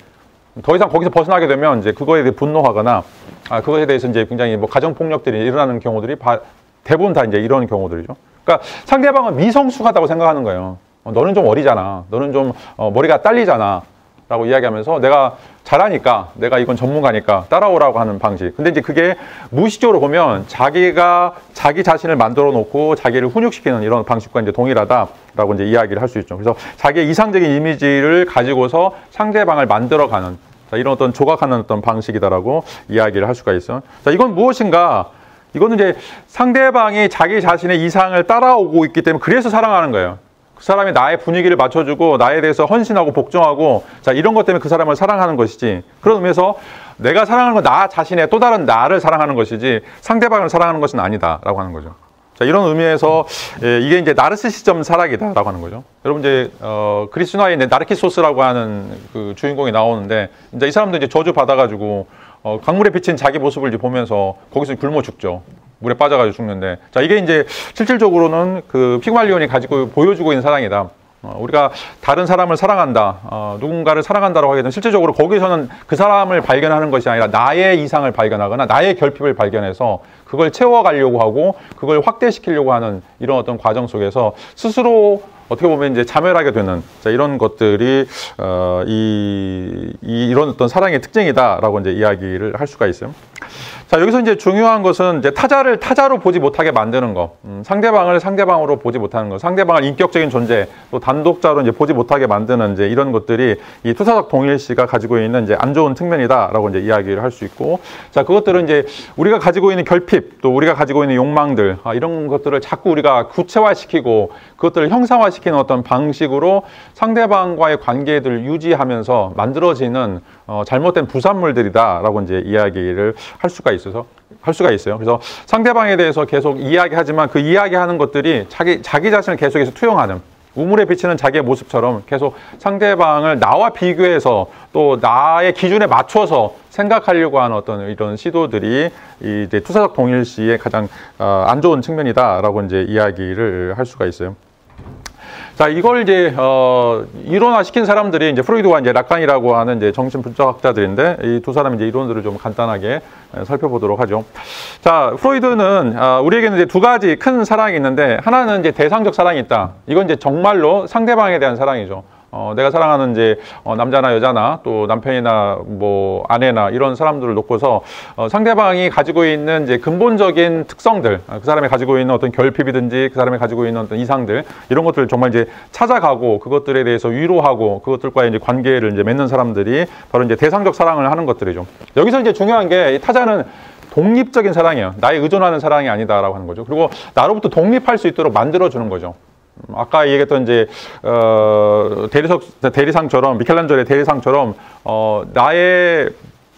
더 이상 거기서 벗어나게 되면 이제 그거에 대해 분노하거나 그것에 대해서 이제 굉장히 뭐 가정 폭력들이 일어나는 경우들이 대부분 다 이제 이런 경우들이죠. 그러니까 상대방은 미성숙하다고 생각하는 거예요. 너는 좀 어리잖아. 너는 좀 머리가 딸리잖아. 라고 이야기하면서 내가 잘하니까, 내가 이건 전문가니까 따라오라고 하는 방식. 근데 이제 그게 무의식적으로 보면 자기가 자기 자신을 만들어 놓고 자기를 훈육시키는 이런 방식과 이제 동일하다라고 이제 이야기를 할 수 있죠. 그래서 자기의 이상적인 이미지를 가지고서 상대방을 만들어가는, 자, 이런 어떤 조각하는 어떤 방식이다라고 이야기를 할 수가 있어요. 자, 이건 무엇인가? 이거는 이제 상대방이 자기 자신의 이상을 따라오고 있기 때문에 그래서 사랑하는 거예요. 그 사람이 나의 분위기를 맞춰주고 나에 대해서 헌신하고 복종하고 자, 이런 것 때문에 그 사람을 사랑하는 것이지, 그런 의미에서 내가 사랑하는 건 나 자신의 또 다른 나를 사랑하는 것이지 상대방을 사랑하는 것은 아니다라고 하는 거죠. 자, 이런 의미에서 이게 이제 나르시시즘 사랑이다라고 하는 거죠. 여러분 이제 그리스 신화에 있는 나르키소스라고 하는 그 주인공이 나오는데 이제 이 사람도 이제 저주 받아가지고 강물에 비친 자기 모습을 이제 보면서 거기서 굶어 죽죠. 물에 빠져가지고 죽는데, 자, 이게 이제 실질적으로는 그 피그말리온이 가지고 보여주고 있는 사랑이다. 우리가 다른 사람을 사랑한다, 누군가를 사랑한다라고 하게 되면 실질적으로 거기서는 그 사람을 발견하는 것이 아니라 나의 이상을 발견하거나 나의 결핍을 발견해서 그걸 채워가려고 하고 그걸 확대시키려고 하는 이런 어떤 과정 속에서 스스로 어떻게 보면 이제 자멸하게 되는, 자, 이런 것들이 이런 어떤 사랑의 특징이다라고 이제 이야기를 할 수가 있어요. 자, 여기서 이제 중요한 것은 이제 타자를 타자로 보지 못하게 만드는 거, 상대방을 상대방으로 보지 못하는 거, 상대방을 인격적인 존재, 또 단독자로 이제 보지 못하게 만드는 이제 이런 것들이 이 투사적 동일시가 가지고 있는 이제 안 좋은 측면이다라고 이제 이야기를 할 수 있고, 자, 그것들은 이제 우리가 가지고 있는 결핍, 또 우리가 가지고 있는 욕망들, 이런 것들을 자꾸 우리가 구체화시키고 그것들을 형상화시키는 어떤 방식으로 상대방과의 관계들을 유지하면서 만들어지는 잘못된 부산물들이다라고 이제 이야기를 할 수가 있어요. 그래서 상대방에 대해서 계속 이야기하지만 그 이야기하는 것들이 자기 자신을 계속해서 투영하는, 우물에 비치는 자기의 모습처럼 계속 상대방을 나와 비교해서 또 나의 기준에 맞춰서 생각하려고 하는 어떤 이런 시도들이 이제 투사적 동일시의 가장 안 좋은 측면이다라고 이제 이야기를 할 수가 있어요. 자, 이걸 이제 이론화시킨 사람들이 이제 프로이드와 이제 라칸이라고 하는 이제 정신 분석학자들인데, 이 두 사람의 이제 이론들을 좀 간단하게 살펴보도록 하죠. 자, 프로이드는 우리에게는 이제 두 가지 큰 사랑이 있는데, 하나는 이제 대상적 사랑이 있다. 이건 이제 정말로 상대방에 대한 사랑이죠. 내가 사랑하는 이제 남자나 여자나 또 남편이나 뭐 아내나 이런 사람들을 놓고서 상대방이 가지고 있는 이제 근본적인 특성들, 그 사람이 가지고 있는 어떤 결핍이든지 그 사람이 가지고 있는 어떤 이상들, 이런 것들을 정말 이제 찾아가고 그것들에 대해서 위로하고 그것들과의 이제 관계를 이제 맺는 사람들이 바로 이제 대상적 사랑을 하는 것들이죠. 여기서 이제 중요한 게, 타자는 독립적인 사랑이에요. 나에 의존하는 사랑이 아니다라고 하는 거죠. 그리고 나로부터 독립할 수 있도록 만들어주는 거죠. 아까 얘기했던 이제 대리상처럼, 미켈란젤로의 대리상처럼 나의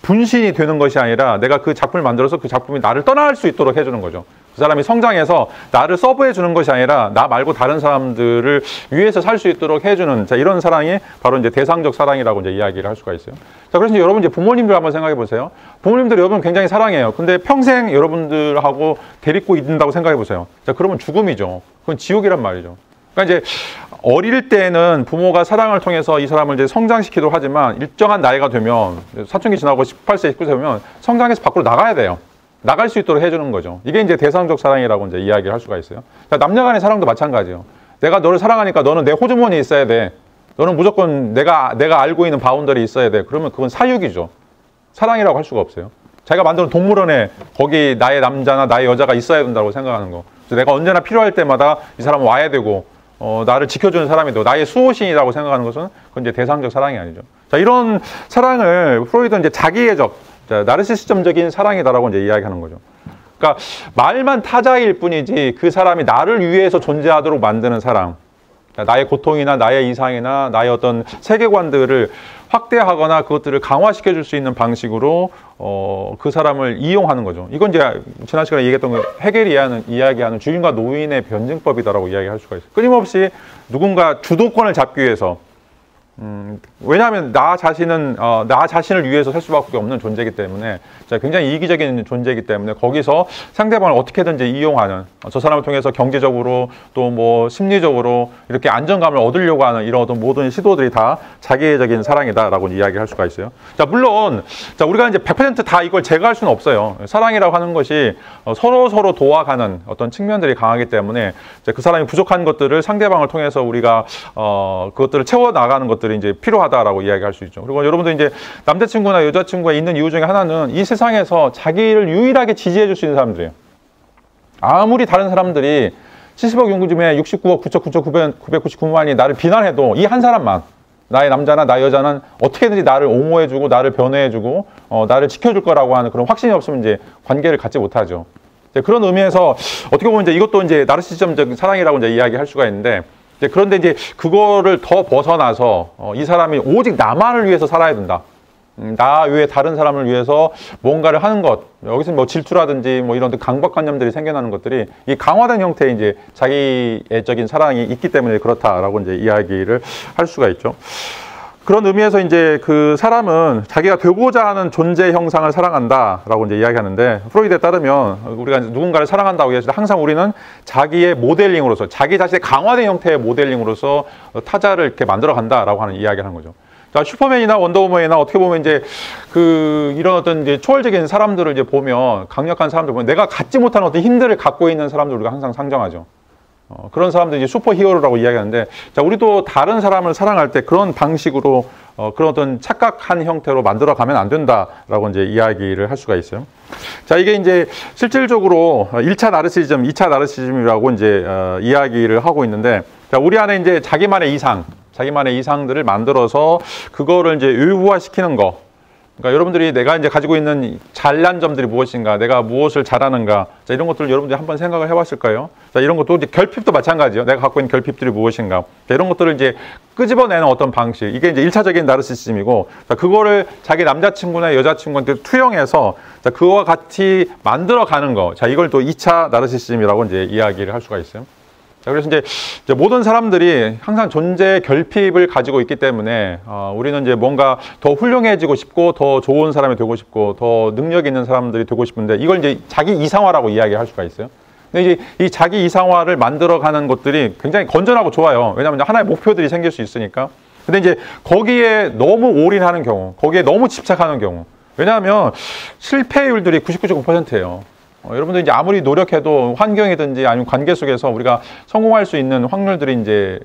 분신이 되는 것이 아니라 내가 그 작품을 만들어서 그 작품이 나를 떠날 수 있도록 해주는 거죠. 그 사람이 성장해서 나를 서브해 주는 것이 아니라 나 말고 다른 사람들을 위해서 살 수 있도록 해주는, 자, 이런 사랑이 바로 이제 대상적 사랑이라고 이제 이야기를 할 수가 있어요. 자, 그래서 여러분 이제 부모님들 한번 생각해 보세요. 부모님들 여러분 굉장히 사랑해요. 근데 평생 여러분들하고 데리고 있는다고 생각해 보세요. 자, 그러면 죽음이죠. 그건 지옥이란 말이죠. 그러니까 이제 어릴 때는 부모가 사랑을 통해서 이 사람을 이제 성장시키도록 하지만, 일정한 나이가 되면, 사춘기 지나고 18세, 19세 되면 성장해서 밖으로 나가야 돼요. 나갈 수 있도록 해주는 거죠. 이게 이제 대상적 사랑이라고 이제 이야기를 할 수가 있어요. 남녀 간의 사랑도 마찬가지예요. 내가 너를 사랑하니까 너는 내 호주머니에 있어야 돼. 너는 무조건 내가 알고 있는 바운더리에 있어야 돼. 그러면 그건 사육이죠. 사랑이라고 할 수가 없어요. 자기가 만드는 동물원에 거기 나의 남자나 나의 여자가 있어야 된다고 생각하는 거. 내가 언제나 필요할 때마다 이 사람은 와야 되고, 나를 지켜주는 사람이 되고, 나의 수호신이라고 생각하는 것은 그건 이제 대상적 사랑이 아니죠. 자, 이런 사랑을 프로이드는 이제 자기애적, 나르시시즘적인 사랑이다라고 이제 이야기하는 거죠. 그러니까 말만 타자일 뿐이지 그 사람이 나를 위해서 존재하도록 만드는 사랑, 나의 고통이나 나의 이상이나 나의 어떤 세계관들을 확대하거나 그것들을 강화시켜 줄 수 있는 방식으로 그 사람을 이용하는 거죠. 이건 이제 지난 시간에 얘기했던 그 헤겔이 이야기하는 주인과 노인의 변증법이다라고 이야기할 수가 있어요. 끊임없이 누군가 주도권을 잡기 위해서, 왜냐하면 나 자신을 위해서 살 수밖에 없는 존재이기 때문에, 굉장히 이기적인 존재이기 때문에 거기서 상대방을 어떻게든지 이용하는, 저 사람을 통해서 경제적으로 또 뭐 심리적으로 이렇게 안정감을 얻으려고 하는 이런 어떤 모든 시도들이 다 자기애적인 사랑이다라고 이야기할 수가 있어요. 자, 물론 우리가 이제 100% 다 이걸 제거할 수는 없어요. 사랑이라고 하는 것이 서로 도와가는 어떤 측면들이 강하기 때문에 그 사람이 부족한 것들을 상대방을 통해서 우리가 그것들을 채워 나가는 것들이 이제 필요하다라고 이야기할 수 있죠. 그리고 여러분들 이제 남자친구나 여자친구가 있는 이유 중에 하나는 이 세상에서 자기를 유일하게 지지해 줄 수 있는 사람들이에요. 아무리 다른 사람들이 70억 인구 중에 69억 9,999만이 나를 비난해도 이 한 사람만, 나의 남자나 나의 여자는 어떻게든지 나를 옹호해주고 나를 변호해주고 나를 지켜줄 거라고 하는 그런 확신이 없으면 이제 관계를 갖지 못하죠. 그런 의미에서 어떻게 보면 이제 이것도 이제 나르시즘적인 사랑이라고 이제 이야기할 수가 있는데, 그런데 이제 그거를 더 벗어나서 이 사람이 오직 나만을 위해서 살아야 된다. 나 외에 다른 사람을 위해서 뭔가를 하는 것, 여기서 뭐 질투라든지 뭐 이런 강박관념들이 생겨나는 것들이 이 강화된 형태의 이제 자기애적인 사랑이 있기 때문에 그렇다라고 이제 이야기를 할 수가 있죠. 그런 의미에서 이제 그 사람은 자기가 되고자 하는 존재 형상을 사랑한다라고 이제 이야기하는데, 프로이드에 따르면 우리가 누군가를 사랑한다고 했을 때 항상 우리는 자기의 모델링으로서, 자기 자신의 강화된 형태의 모델링으로서 타자를 이렇게 만들어 간다라고 하는 이야기를 하는 거죠. 자, 슈퍼맨이나 원더우먼이나 어떻게 보면 이제 이런 어떤 이제 초월적인 사람들을 이제 보면, 강력한 사람들 보면 내가 갖지 못한 어떤 힘들을 갖고 있는 사람들 우리가 항상 상정하죠. 그런 사람들 이제 슈퍼 히어로라고 이야기하는데, 자, 우리도 다른 사람을 사랑할 때 그런 방식으로 그런 어떤 착각한 형태로 만들어 가면 안 된다라고 이제 이야기를 할 수가 있어요. 자, 이게 이제 실질적으로 1차 나르시즘, 2차 나르시즘이라고 이제 이야기를 하고 있는데, 자, 우리 안에 이제 자기만의 이상들을 만들어서 그거를 이제 외부화시키는 거. 그러니까 여러분들이 내가 이제 가지고 있는 잘난 점들이 무엇인가, 내가 무엇을 잘하는가, 자, 이런 것들을 여러분들이 한번 생각을 해봤을까요? 자, 이런 것도 이제 결핍도 마찬가지죠. 내가 갖고 있는 결핍들이 무엇인가, 자, 이런 것들을 이제 끄집어내는 어떤 방식, 이게 이제 1차적인 나르시시즘이고, 자, 그거를 자기 남자친구나 여자친구한테 투영해서, 자, 그와 같이 만들어가는 거, 자, 이걸 또 2차 나르시시즘이라고 이제 이야기를 할 수가 있어요. 자, 그래서 이제 모든 사람들이 항상 존재 결핍을 가지고 있기 때문에 우리는 이제 뭔가 더 훌륭해지고 싶고 더 좋은 사람이 되고 싶고 더 능력 있는 사람들이 되고 싶은데 이걸 이제 자기 이상화라고 이야기할 수가 있어요. 근데 이제 이 자기 이상화를 만들어가는 것들이 굉장히 건전하고 좋아요. 왜냐하면 하나의 목표들이 생길 수 있으니까. 근데 이제 거기에 너무 올인하는 경우, 거기에 너무 집착하는 경우. 왜냐하면 실패율들이 99.9%예요. 여러분들 이제 아무리 노력해도 환경이든지 아니면 관계 속에서 우리가 성공할 수 있는 확률들이 이제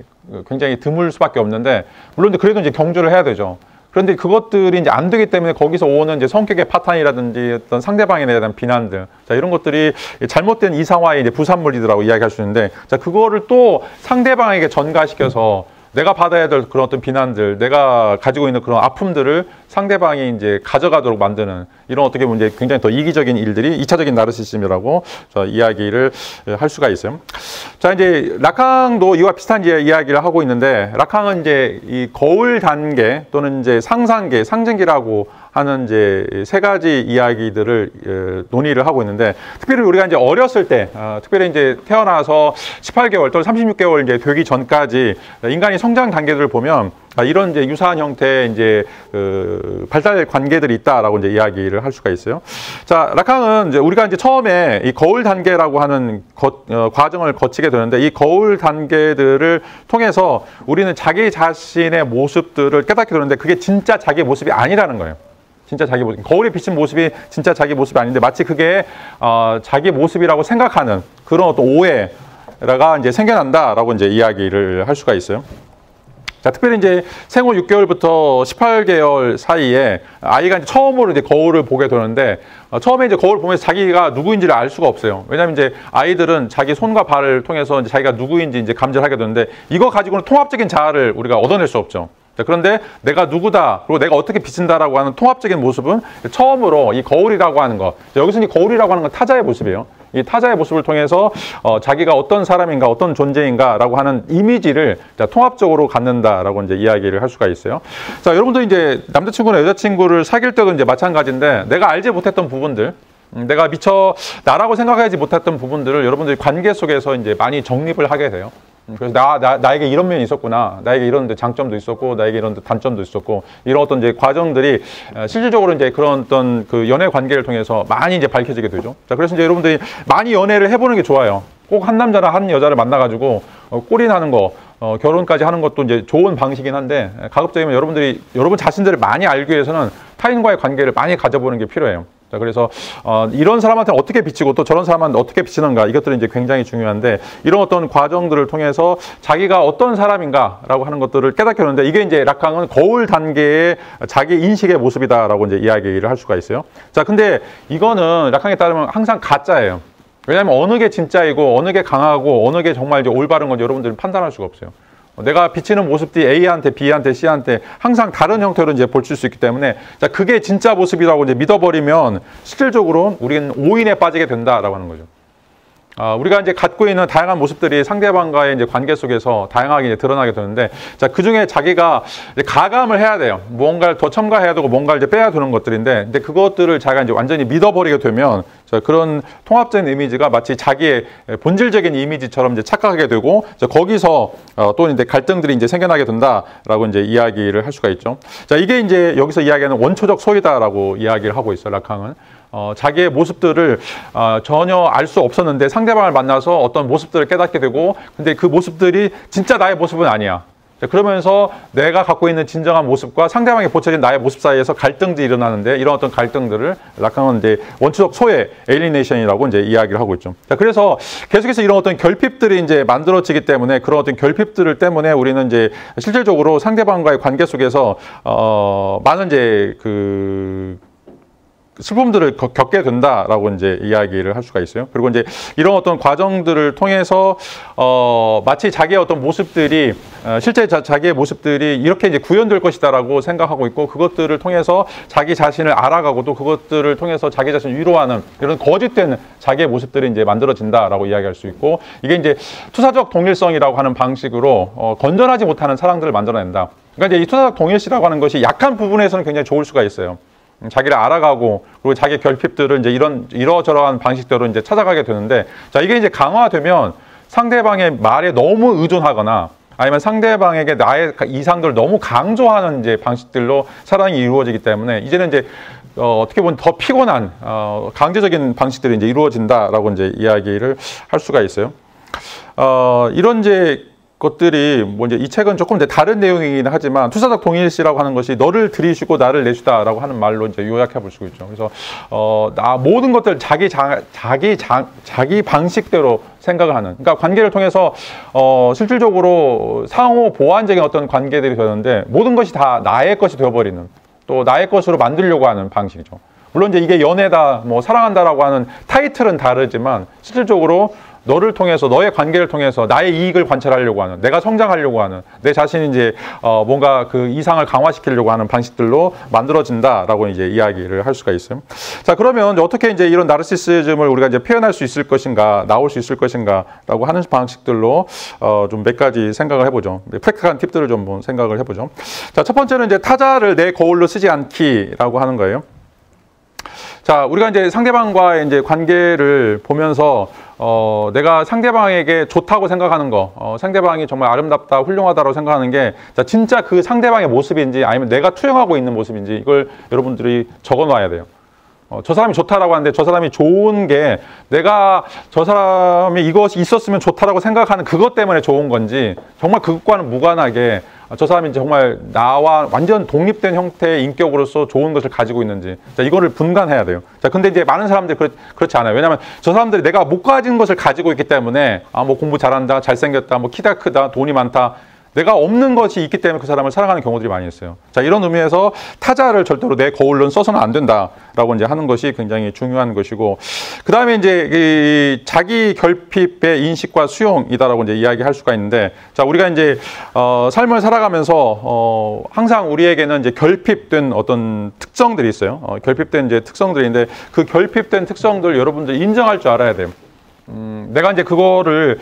굉장히 드물 수밖에 없는데, 물론 그래도 이제 경주를 해야 되죠. 그런데 그것들이 이제 안 되기 때문에 거기서 오는 이제 성격의 파탄이라든지 어떤 상대방에 대한 비난들, 자, 이런 것들이 잘못된 이상화의 이제 부산물이라고 이야기할 수 있는데, 자, 그거를 또 상대방에게 전가시켜서 내가 받아야 될 그런 어떤 비난들, 내가 가지고 있는 그런 아픔들을 상대방이 이제 가져가도록 만드는 이런 어떻게 보면 이제 굉장히 더 이기적인 일들이 2차적인 나르시즘이라고 이야기를 할 수가 있어요. 자, 이제 라캉도 이와 비슷한 이야기를 하고 있는데, 라캉은 이제 이 거울 단계 또는 이제 상상계, 상징기라고 하는 이제 세 가지 이야기들을 논의를 하고 있는데, 특별히 우리가 이제 어렸을 때, 특별히 이제 태어나서 18개월 또는 36개월 이제 되기 전까지 인간이 성장 단계들을 보면 이런 이제 유사한 형태의 이제 발달 관계들이 있다라고 이제 이야기를 할 수가 있어요. 자, 라캉은 이제 우리가 이제 처음에 이 거울 단계라고 하는 과정을 거치게 되는데, 이 거울 단계들을 통해서 우리는 자기 자신의 모습들을 깨닫게 되는데, 그게 진짜 자기 모습이 아니라는 거예요. 진짜 자기 모습, 거울에 비친 모습이 진짜 자기 모습이 아닌데 마치 그게 자기 모습이라고 생각하는 그런 어떤 오해가 이제 생겨난다라고 이제 이야기를 할 수가 있어요. 자, 특별히 이제 생후 6개월부터 18개월 사이에 아이가 이제 처음으로 이제 거울을 보게 되는데, 처음에 이제 거울 보면서 자기가 누구인지를 알 수가 없어요. 왜냐하면 이제 아이들은 자기 손과 발을 통해서 이제 자기가 누구인지 이제 감지를 하게 되는데, 이거 가지고는 통합적인 자아를 우리가 얻어낼 수 없죠. 자, 그런데 내가 누구다, 그리고 내가 어떻게 비친다라고 하는 통합적인 모습은 처음으로 이 거울이라고 하는 것. 여기서 이 거울이라고 하는 건 타자의 모습이에요. 이 타자의 모습을 통해서 자기가 어떤 사람인가, 어떤 존재인가라고 하는 이미지를 통합적으로 갖는다라고 이제 이야기를 할 수가 있어요. 자, 여러분도 이제 남자친구나 여자친구를 사귈 때도 이제 마찬가지인데, 내가 알지 못했던 부분들, 내가 미처 나라고 생각하지 못했던 부분들을 여러분들이 관계 속에서 이제 많이 정립을 하게 돼요. 그래서 나에게 이런 면이 있었구나, 나에게 이런 장점도 있었고, 나에게 이런 단점도 있었고, 이런 어떤 이제 과정들이 실질적으로 이제 그런 어떤 그 연애 관계를 통해서 많이 이제 밝혀지게 되죠. 자, 그래서 이제 여러분들이 많이 연애를 해보는 게 좋아요. 꼭 한 남자나 한 여자를 만나가지고 꼴이 나는 거, 결혼까지 하는 것도 이제 좋은 방식이긴 한데, 가급적이면 여러분들이 여러분 자신들을 많이 알기 위해서는 타인과의 관계를 많이 가져보는 게 필요해요. 자, 그래서 이런 사람한테는 어떻게 비치고 또 저런 사람한테 어떻게 비치는가, 이것들은 이제 굉장히 중요한데, 이런 어떤 과정들을 통해서 자기가 어떤 사람인가라고 하는 것들을 깨닫게 하는데, 이게 이제 라캉은 거울 단계의 자기 인식의 모습이다라고 이제 이야기를 할 수가 있어요. 자, 근데 이거는 라캉에 따르면 항상 가짜예요. 왜냐하면 어느 게 진짜이고 어느 게 강하고 어느 게 정말 이제 올바른 건지 여러분들은 판단할 수가 없어요. 내가 비치는 모습들이 A한테, B한테, C한테 항상 다른 형태로 이제 볼 수 있기 때문에, 자, 그게 진짜 모습이라고 이제 믿어버리면 실질적으로 우리는 오인에 빠지게 된다라고 하는 거죠. 우리가 이제 갖고 있는 다양한 모습들이 상대방과의 이제 관계 속에서 다양하게 이제 드러나게 되는데, 자, 그 중에 자기가 이제 가감을 해야 돼요. 뭔가를 더 첨가해야 되고 뭔가를 이제 빼야 되는 것들인데, 근데 그것들을 자기가 이제 완전히 믿어버리게 되면, 자, 그런 통합적인 이미지가 마치 자기의 본질적인 이미지처럼 이제 착각하게 되고, 자, 거기서 또 이제 갈등들이 이제 생겨나게 된다라고 이제 이야기를 할 수가 있죠. 자, 이게 이제 여기서 이야기하는 원초적 소유다라고 이야기를 하고 있어요, 라캉은. 자기의 모습들을 전혀 알 수 없었는데 상대방을 만나서 어떤 모습들을 깨닫게 되고, 근데 그 모습들이 진짜 나의 모습은 아니야. 그러면서 내가 갖고 있는 진정한 모습과 상대방이 보여진 나의 모습 사이에서 갈등들이 일어나는데, 이런 어떤 갈등들을 라캉은 이제 원초적 소외, 에일리네이션이라고 이제 이야기를 하고 있죠. 자, 그래서 계속해서 이런 어떤 결핍들이 이제 만들어지기 때문에, 그런 어떤 결핍들을 때문에 우리는 이제 실질적으로 상대방과의 관계 속에서 많은 이제 슬픔들을 겪게 된다라고 이제 이야기를 할 수가 있어요. 그리고 이제 이런 어떤 과정들을 통해서 마치 자기의 어떤 모습들이 실제 자기의 모습들이 이렇게 이제 구현될 것이다라고 생각하고 있고, 그것들을 통해서 자기 자신을 알아가고 또 그것들을 통해서 자기 자신을 위로하는 이런 거짓된 자기의 모습들이 이제 만들어진다라고 이야기할 수 있고, 이게 이제 투사적 동일성이라고 하는 방식으로 건전하지 못하는 사랑들을 만들어낸다. 그러니까 이제 이 투사적 동일시라고 하는 것이 약한 부분에서는 굉장히 좋을 수가 있어요. 자기를 알아가고, 그리고 자기 결핍들을 이제 이러저러한 방식대로 이제 찾아가게 되는데, 자, 이게 이제 강화되면 상대방의 말에 너무 의존하거나 아니면 상대방에게 나의 이상들을 너무 강조하는 이제 방식들로 사랑이 이루어지기 때문에 이제는 이제 어떻게 보면 더 피곤한 강제적인 방식들이 이제 이루어진다라고 이제 이야기를 할 수가 있어요. 이런 이제 것들이 뭐 이제 이 책은 조금 이제 다른 내용이긴 하지만 투사적 동일시라고 하는 것이 너를 들이쉬고 나를 내쉬다라고 하는 말로 이제 요약해 볼 수 있죠. 그래서 모든 것들 자기 방식대로 생각을 하는. 그러니까 관계를 통해서 실질적으로 상호 보완적인 어떤 관계들이 되는데 모든 것이 다 나의 것이 되어버리는, 또 나의 것으로 만들려고 하는 방식이죠. 물론 이제 이게 연애다, 뭐 사랑한다라고 하는 타이틀은 다르지만 실질적으로 너를 통해서, 너의 관계를 통해서 나의 이익을 관찰하려고 하는, 내가 성장하려고 하는, 내 자신이 이제 뭔가 그 이상을 강화시키려고 하는 방식들로 만들어진다라고 이제 이야기를 할 수가 있어요. 자, 그러면 이제 어떻게 이제 이런 나르시시즘을 우리가 이제 표현할 수 있을 것인가, 나올 수 있을 것인가라고 하는 방식들로 좀 몇 가지 생각을 해보죠. 프랙틱한 팁들을 좀 생각을 해보죠. 자, 첫 번째는 이제 타자를 내 거울로 쓰지 않기라고 하는 거예요. 자, 우리가 이제 상대방과의 이제 관계를 보면서 내가 상대방에게 좋다고 생각하는 거, 상대방이 정말 아름답다, 훌륭하다고 생각하는 게 진짜 그 상대방의 모습인지 아니면 내가 투영하고 있는 모습인지 이걸 여러분들이 적어 놔야 돼요. 저 사람이 좋다라고 하는데 저 사람이 좋은 게 내가 저 사람이 이것이 있었으면 좋다라고 생각하는 그것 때문에 좋은 건지 정말 그것과는 무관하게 저 사람이 정말 나와 완전 독립된 형태의 인격으로서 좋은 것을 가지고 있는지, 자, 이거를 분간해야 돼요. 자, 근데 이제 많은 사람들이 그렇지 않아요. 왜냐하면 저 사람들이 내가 못 가진 것을 가지고 있기 때문에 뭐 공부 잘한다, 잘생겼다, 뭐 키가 크다, 돈이 많다, 내가 없는 것이 있기 때문에 그 사람을 사랑하는 경우들이 많이 있어요. 자, 이런 의미에서 타자를 절대로 내 거울로 써서는 안 된다라고 이제 하는 것이 굉장히 중요한 것이고, 그 다음에 이제 이 자기 결핍의 인식과 수용이다라고 이제 이야기할 수가 있는데, 자, 우리가 이제 삶을 살아가면서 항상 우리에게는 이제 결핍된 어떤 특성들이 있어요. 결핍된 이제 특성들인데 그 결핍된 특성들 여러분들 인정할 줄 알아야 돼요. 내가 이제 그거를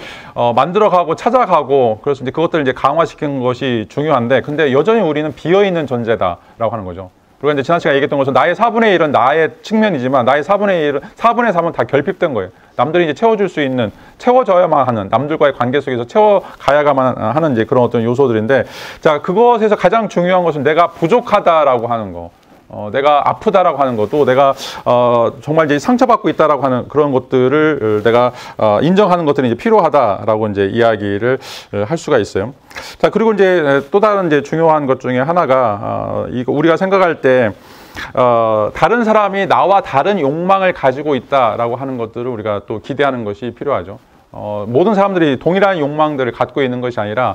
만들어가고 찾아가고 그래서 이제 그것들을 이제 강화시키는 것이 중요한데, 근데 여전히 우리는 비어있는 존재다라고 하는 거죠. 그리고 이제 지난 시간에 얘기했던 것은 나의 4분의 1은 나의 측면이지만 나의 4분의 4분의 3은 다 결핍된 거예요. 남들이 이제 채워줄 수 있는, 채워져야만 하는, 남들과의 관계 속에서 채워가야만 하는 이제 그런 어떤 요소들인데, 자, 그것에서 가장 중요한 것은 내가 부족하다라고 하는 거. 내가 아프다라고 하는 것도, 내가 정말 이제 상처받고 있다라고 하는 그런 것들을 내가 인정하는 것들이 이제 필요하다라고 이제 이야기를 할 수가 있어요. 자, 그리고 이제 또 다른 이제 중요한 것 중에 하나가 이거 우리가 생각할 때 다른 사람이 나와 다른 욕망을 가지고 있다라고 하는 것들을 우리가 또 기대하는 것이 필요하죠. 모든 사람들이 동일한 욕망들을 갖고 있는 것이 아니라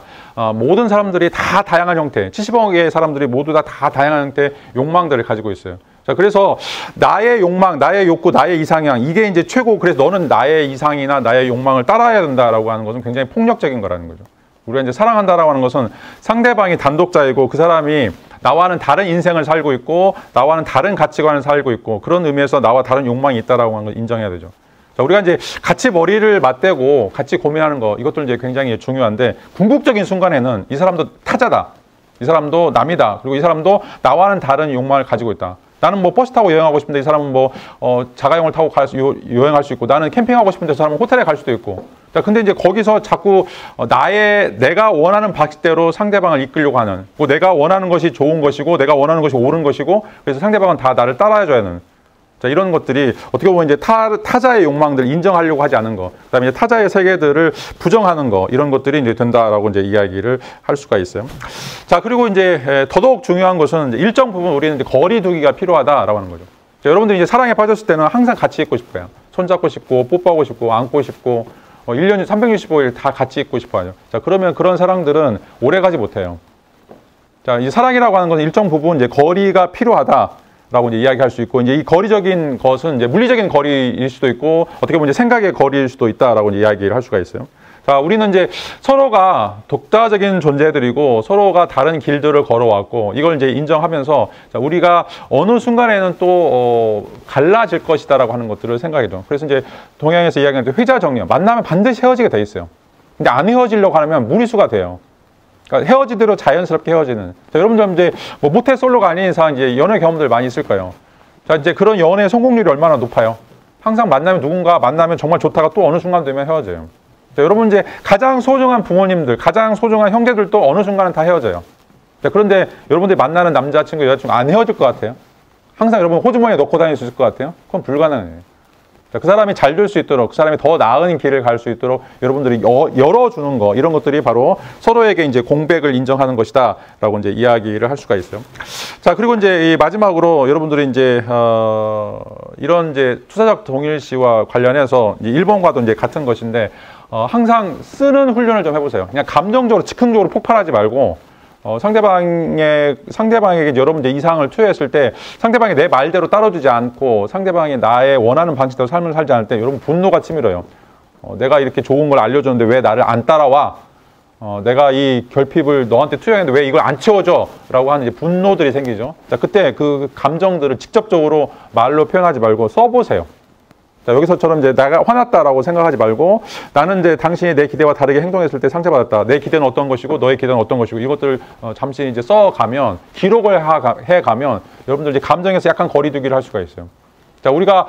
모든 사람들이 다 다양한 형태, 70억의 사람들이 모두 다 다양한 형태의 욕망들을 가지고 있어요. 자, 그래서 나의 욕망, 나의 욕구, 나의 이상향, 이게 이제 최고, 그래서 너는 나의 이상이나 나의 욕망을 따라야 된다라고 하는 것은 굉장히 폭력적인 거라는 거죠. 우리가 이제 사랑한다라고 하는 것은 상대방이 단독자이고 그 사람이 나와는 다른 인생을 살고 있고 나와는 다른 가치관을 살고 있고 그런 의미에서 나와 다른 욕망이 있다라고 하는 걸 인정해야 되죠. 자, 우리가 이제 같이 머리를 맞대고 같이 고민하는 거, 이것도 이제 굉장히 중요한데, 궁극적인 순간에는 이 사람도 타자다, 이 사람도 남이다, 그리고 이 사람도 나와는 다른 욕망을 가지고 있다. 나는 뭐 버스 타고 여행하고 싶은데 이 사람은 뭐 자가용을 타고 여행할 수 있고, 나는 캠핑하고 싶은데 저 사람은 호텔에 갈 수도 있고. 자, 근데 이제 거기서 자꾸 내가 원하는 방식대로 상대방을 이끌려고 하는, 내가 원하는 것이 좋은 것이고 내가 원하는 것이 옳은 것이고, 그래서 상대방은 다 나를 따라해줘야 하는, 자, 이런 것들이 어떻게 보면 이제 타자의 욕망들을 인정하려고 하지 않은 거, 그다음에 이제 타자의 세계들을 부정하는 거, 이런 것들이 이제 된다라고 이제 이야기를 할 수가 있어요. 자, 그리고 이제 더더욱 중요한 것은 이제 일정 부분 우리는 이제 거리 두기가 필요하다라고 하는 거죠. 자, 여러분들이 이제 사랑에 빠졌을 때는 항상 같이 있고 싶어요. 손잡고 싶고 뽀뽀하고 싶고 안고 싶고 1년 365일 다 같이 있고 싶어 하죠. 자, 그러면 그런 사랑들은 오래 가지 못해요. 자, 이 사랑이라고 하는 것은 일정 부분 이제 거리가 필요하다. 라고 이제 이야기할 수 있고, 이제 이 거리적인 것은 이제 물리적인 거리일 수도 있고, 어떻게 보면 이제 생각의 거리일 수도 있다라고 이제 이야기를 할 수가 있어요. 자, 우리는 이제 서로가 독자적인 존재들이고, 서로가 다른 길들을 걸어왔고, 이걸 이제 인정하면서, 자, 우리가 어느 순간에는 또, 갈라질 것이다라고 하는 것들을 생각해요. 그래서 이제 동양에서 이야기하는 회자정리형, 만나면 반드시 헤어지게 돼 있어요. 근데 안 헤어지려고 하면 무리수가 돼요. 그러니까 헤어지대로 자연스럽게 헤어지는. 자, 여러분들 이제 뭐 모태솔로가 아닌 이상 이제 연애 경험들 많이 있을 거예요. 자, 이제 그런 연애 성공률이 얼마나 높아요? 항상 누군가 만나면 정말 좋다가 또 어느 순간 되면 헤어져요. 자, 여러분 이제 가장 소중한 부모님들, 가장 소중한 형제들도 어느 순간은 다 헤어져요. 자, 그런데 여러분들이 만나는 남자친구, 여자친구 안 헤어질 것 같아요? 항상 여러분 호주머니에 넣고 다닐 수 있을 것 같아요? 그건 불가능해요. 자, 그 사람이 잘 될 수 있도록, 그 사람이 더 나은 길을 갈 수 있도록 여러분들이 열어주는 거, 이런 것들이 바로 서로에게 이제 공백을 인정하는 것이다 라고 이제 이야기를 할 수가 있어요. 자, 그리고 이제 이 마지막으로 여러분들이 이제 이런 이제 투사적 동일시와 관련해서 이제 일본과도 이제 같은 것인데 항상 쓰는 훈련을 좀 해보세요. 그냥 감정적으로 즉흥적으로 폭발하지 말고 상대방에게 여러분 이제 이상을 투여했을 때 상대방이 내 말대로 따라주지 않고 상대방이 나의 원하는 방식대로 삶을 살지 않을 때 여러분 분노가 치밀어요. 내가 이렇게 좋은 걸 알려줬는데 왜 나를 안 따라와? 내가 이 결핍을 너한테 투여했는데 왜 이걸 안 채워줘? 라고 하는 이제 분노들이 생기죠. 자, 그때 그 감정들을 직접적으로 말로 표현하지 말고 써보세요. 자, 여기서처럼 이제 내가 화났다라고 생각하지 말고 나는 이제 당신이 내 기대와 다르게 행동했을 때 상처받았다. 내 기대는 어떤 것이고 너의 기대는 어떤 것이고 이것들을 잠시 이제 써가면 기록을 해가면 여러분들 이제 감정에서 약간 거리두기를 할 수가 있어요. 자, 우리가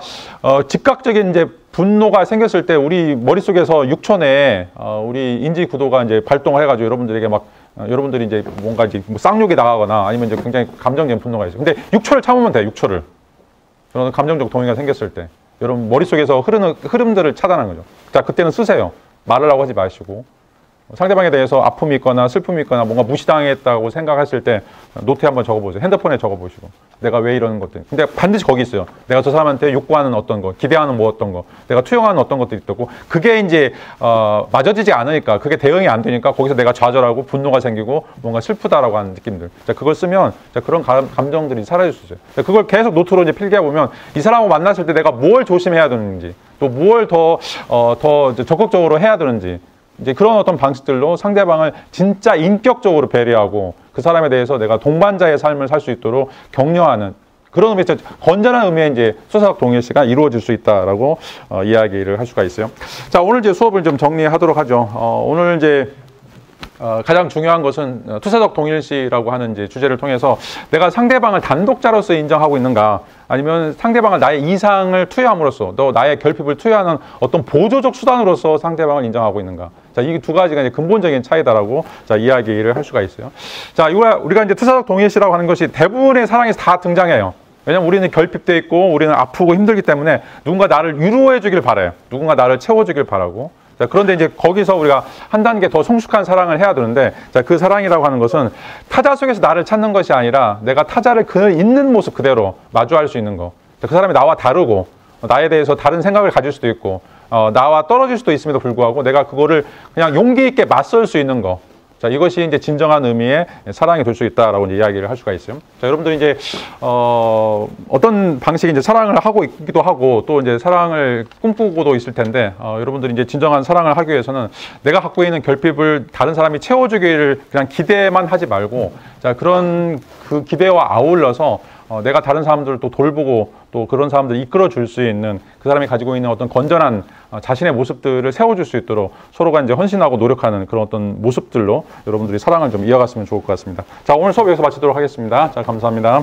즉각적인 이제 분노가 생겼을 때 우리 머릿속에서 6초 내에 우리 인지 구도가 이제 발동을 해가지고 여러분들에게 막 여러분들이 이제 뭔가 이제 뭐 쌍욕이 나가거나 아니면 이제 굉장히 감정적인 분노가 있어요. 근데 6초를 참으면 돼요. 6초를. 그런 감정적 동의가 생겼을 때. 여러분 머릿속에서 흐르는 흐름들을 차단하는 거죠. 자, 그때는 쓰세요. 말을 하고 하지 마시고 상대방에 대해서 아픔이 있거나 슬픔이 있거나 뭔가 무시당했다고 생각했을 때 노트에 한번 적어보세요. 핸드폰에 적어보시고 내가 왜 이러는 것들. 근데 반드시 거기 있어요. 내가 저 사람한테 욕구하는 어떤 거, 기대하는 뭐 어떤 거, 내가 투영하는 어떤 것들이 있고 그게 이제 맞아지지 않으니까 그게 대응이 안 되니까 거기서 내가 좌절하고 분노가 생기고 뭔가 슬프다라고 하는 느낌들. 자, 그걸 쓰면 자, 그런 감정들이 사라질 수 있어요. 자, 그걸 계속 노트로 이제 필기해 보면 이 사람하고 만났을 때 내가 뭘 조심해야 되는지 또 뭘 더 적극적으로 해야 되는지 이제 그런 어떤 방식들로 상대방을 진짜 인격적으로 배려하고 그 사람에 대해서 내가 동반자의 삶을 살 수 있도록 격려하는 그런 의미에서 건전한 의미의 이제 투사적 동일시가 이루어질 수 있다라고 이야기를 할 수가 있어요. 자, 오늘 이제 수업을 좀 정리하도록 하죠. 오늘 이제 가장 중요한 것은 투사적 동일시라고 하는 이제 주제를 통해서 내가 상대방을 단독자로서 인정하고 있는가 아니면 상대방을 나의 이상을 투여함으로써 또 나의 결핍을 투여하는 어떤 보조적 수단으로서 상대방을 인정하고 있는가. 자, 이 두 가지가 이제 근본적인 차이다라고 자, 이야기를 할 수가 있어요. 자, 우리가 이제 투사적 동일시라고 하는 것이 대부분의 사랑에서 다 등장해요. 왜냐면 우리는 결핍돼 있고 우리는 아프고 힘들기 때문에 누군가 나를 위로해 주길 바라요. 누군가 나를 채워주길 바라고. 자, 그런데 이제 거기서 우리가 한 단계 더 성숙한 사랑을 해야 되는데 자, 그 사랑이라고 하는 것은 타자 속에서 나를 찾는 것이 아니라 내가 타자를 그 있는 모습 그대로 마주할 수 있는 거. 자, 그 사람이 나와 다르고 나에 대해서 다른 생각을 가질 수도 있고 나와 떨어질 수도 있음에도 불구하고 내가 그거를 그냥 용기 있게 맞설 수 있는 거. 자, 이것이 이제 진정한 의미의 사랑이 될 수 있다라고 이제 이야기를 할 수가 있어요. 자, 여러분들 이제 어떤 방식의 이제 사랑을 하고 있기도 하고 또 이제 사랑을 꿈꾸고도 있을 텐데 여러분들이 이제 진정한 사랑을 하기 위해서는 내가 갖고 있는 결핍을 다른 사람이 채워주기를 그냥 기대만 하지 말고 자, 그런 그 기대와 아울러서 내가 다른 사람들을 또 돌보고 또 그런 사람들을 이끌어 줄 수 있는 그 사람이 가지고 있는 어떤 건전한 자신의 모습들을 세워줄 수 있도록 서로가 이제 헌신하고 노력하는 그런 어떤 모습들로 여러분들이 사랑을 좀 이어갔으면 좋을 것 같습니다. 자, 오늘 수업 여기서 마치도록 하겠습니다. 자, 감사합니다.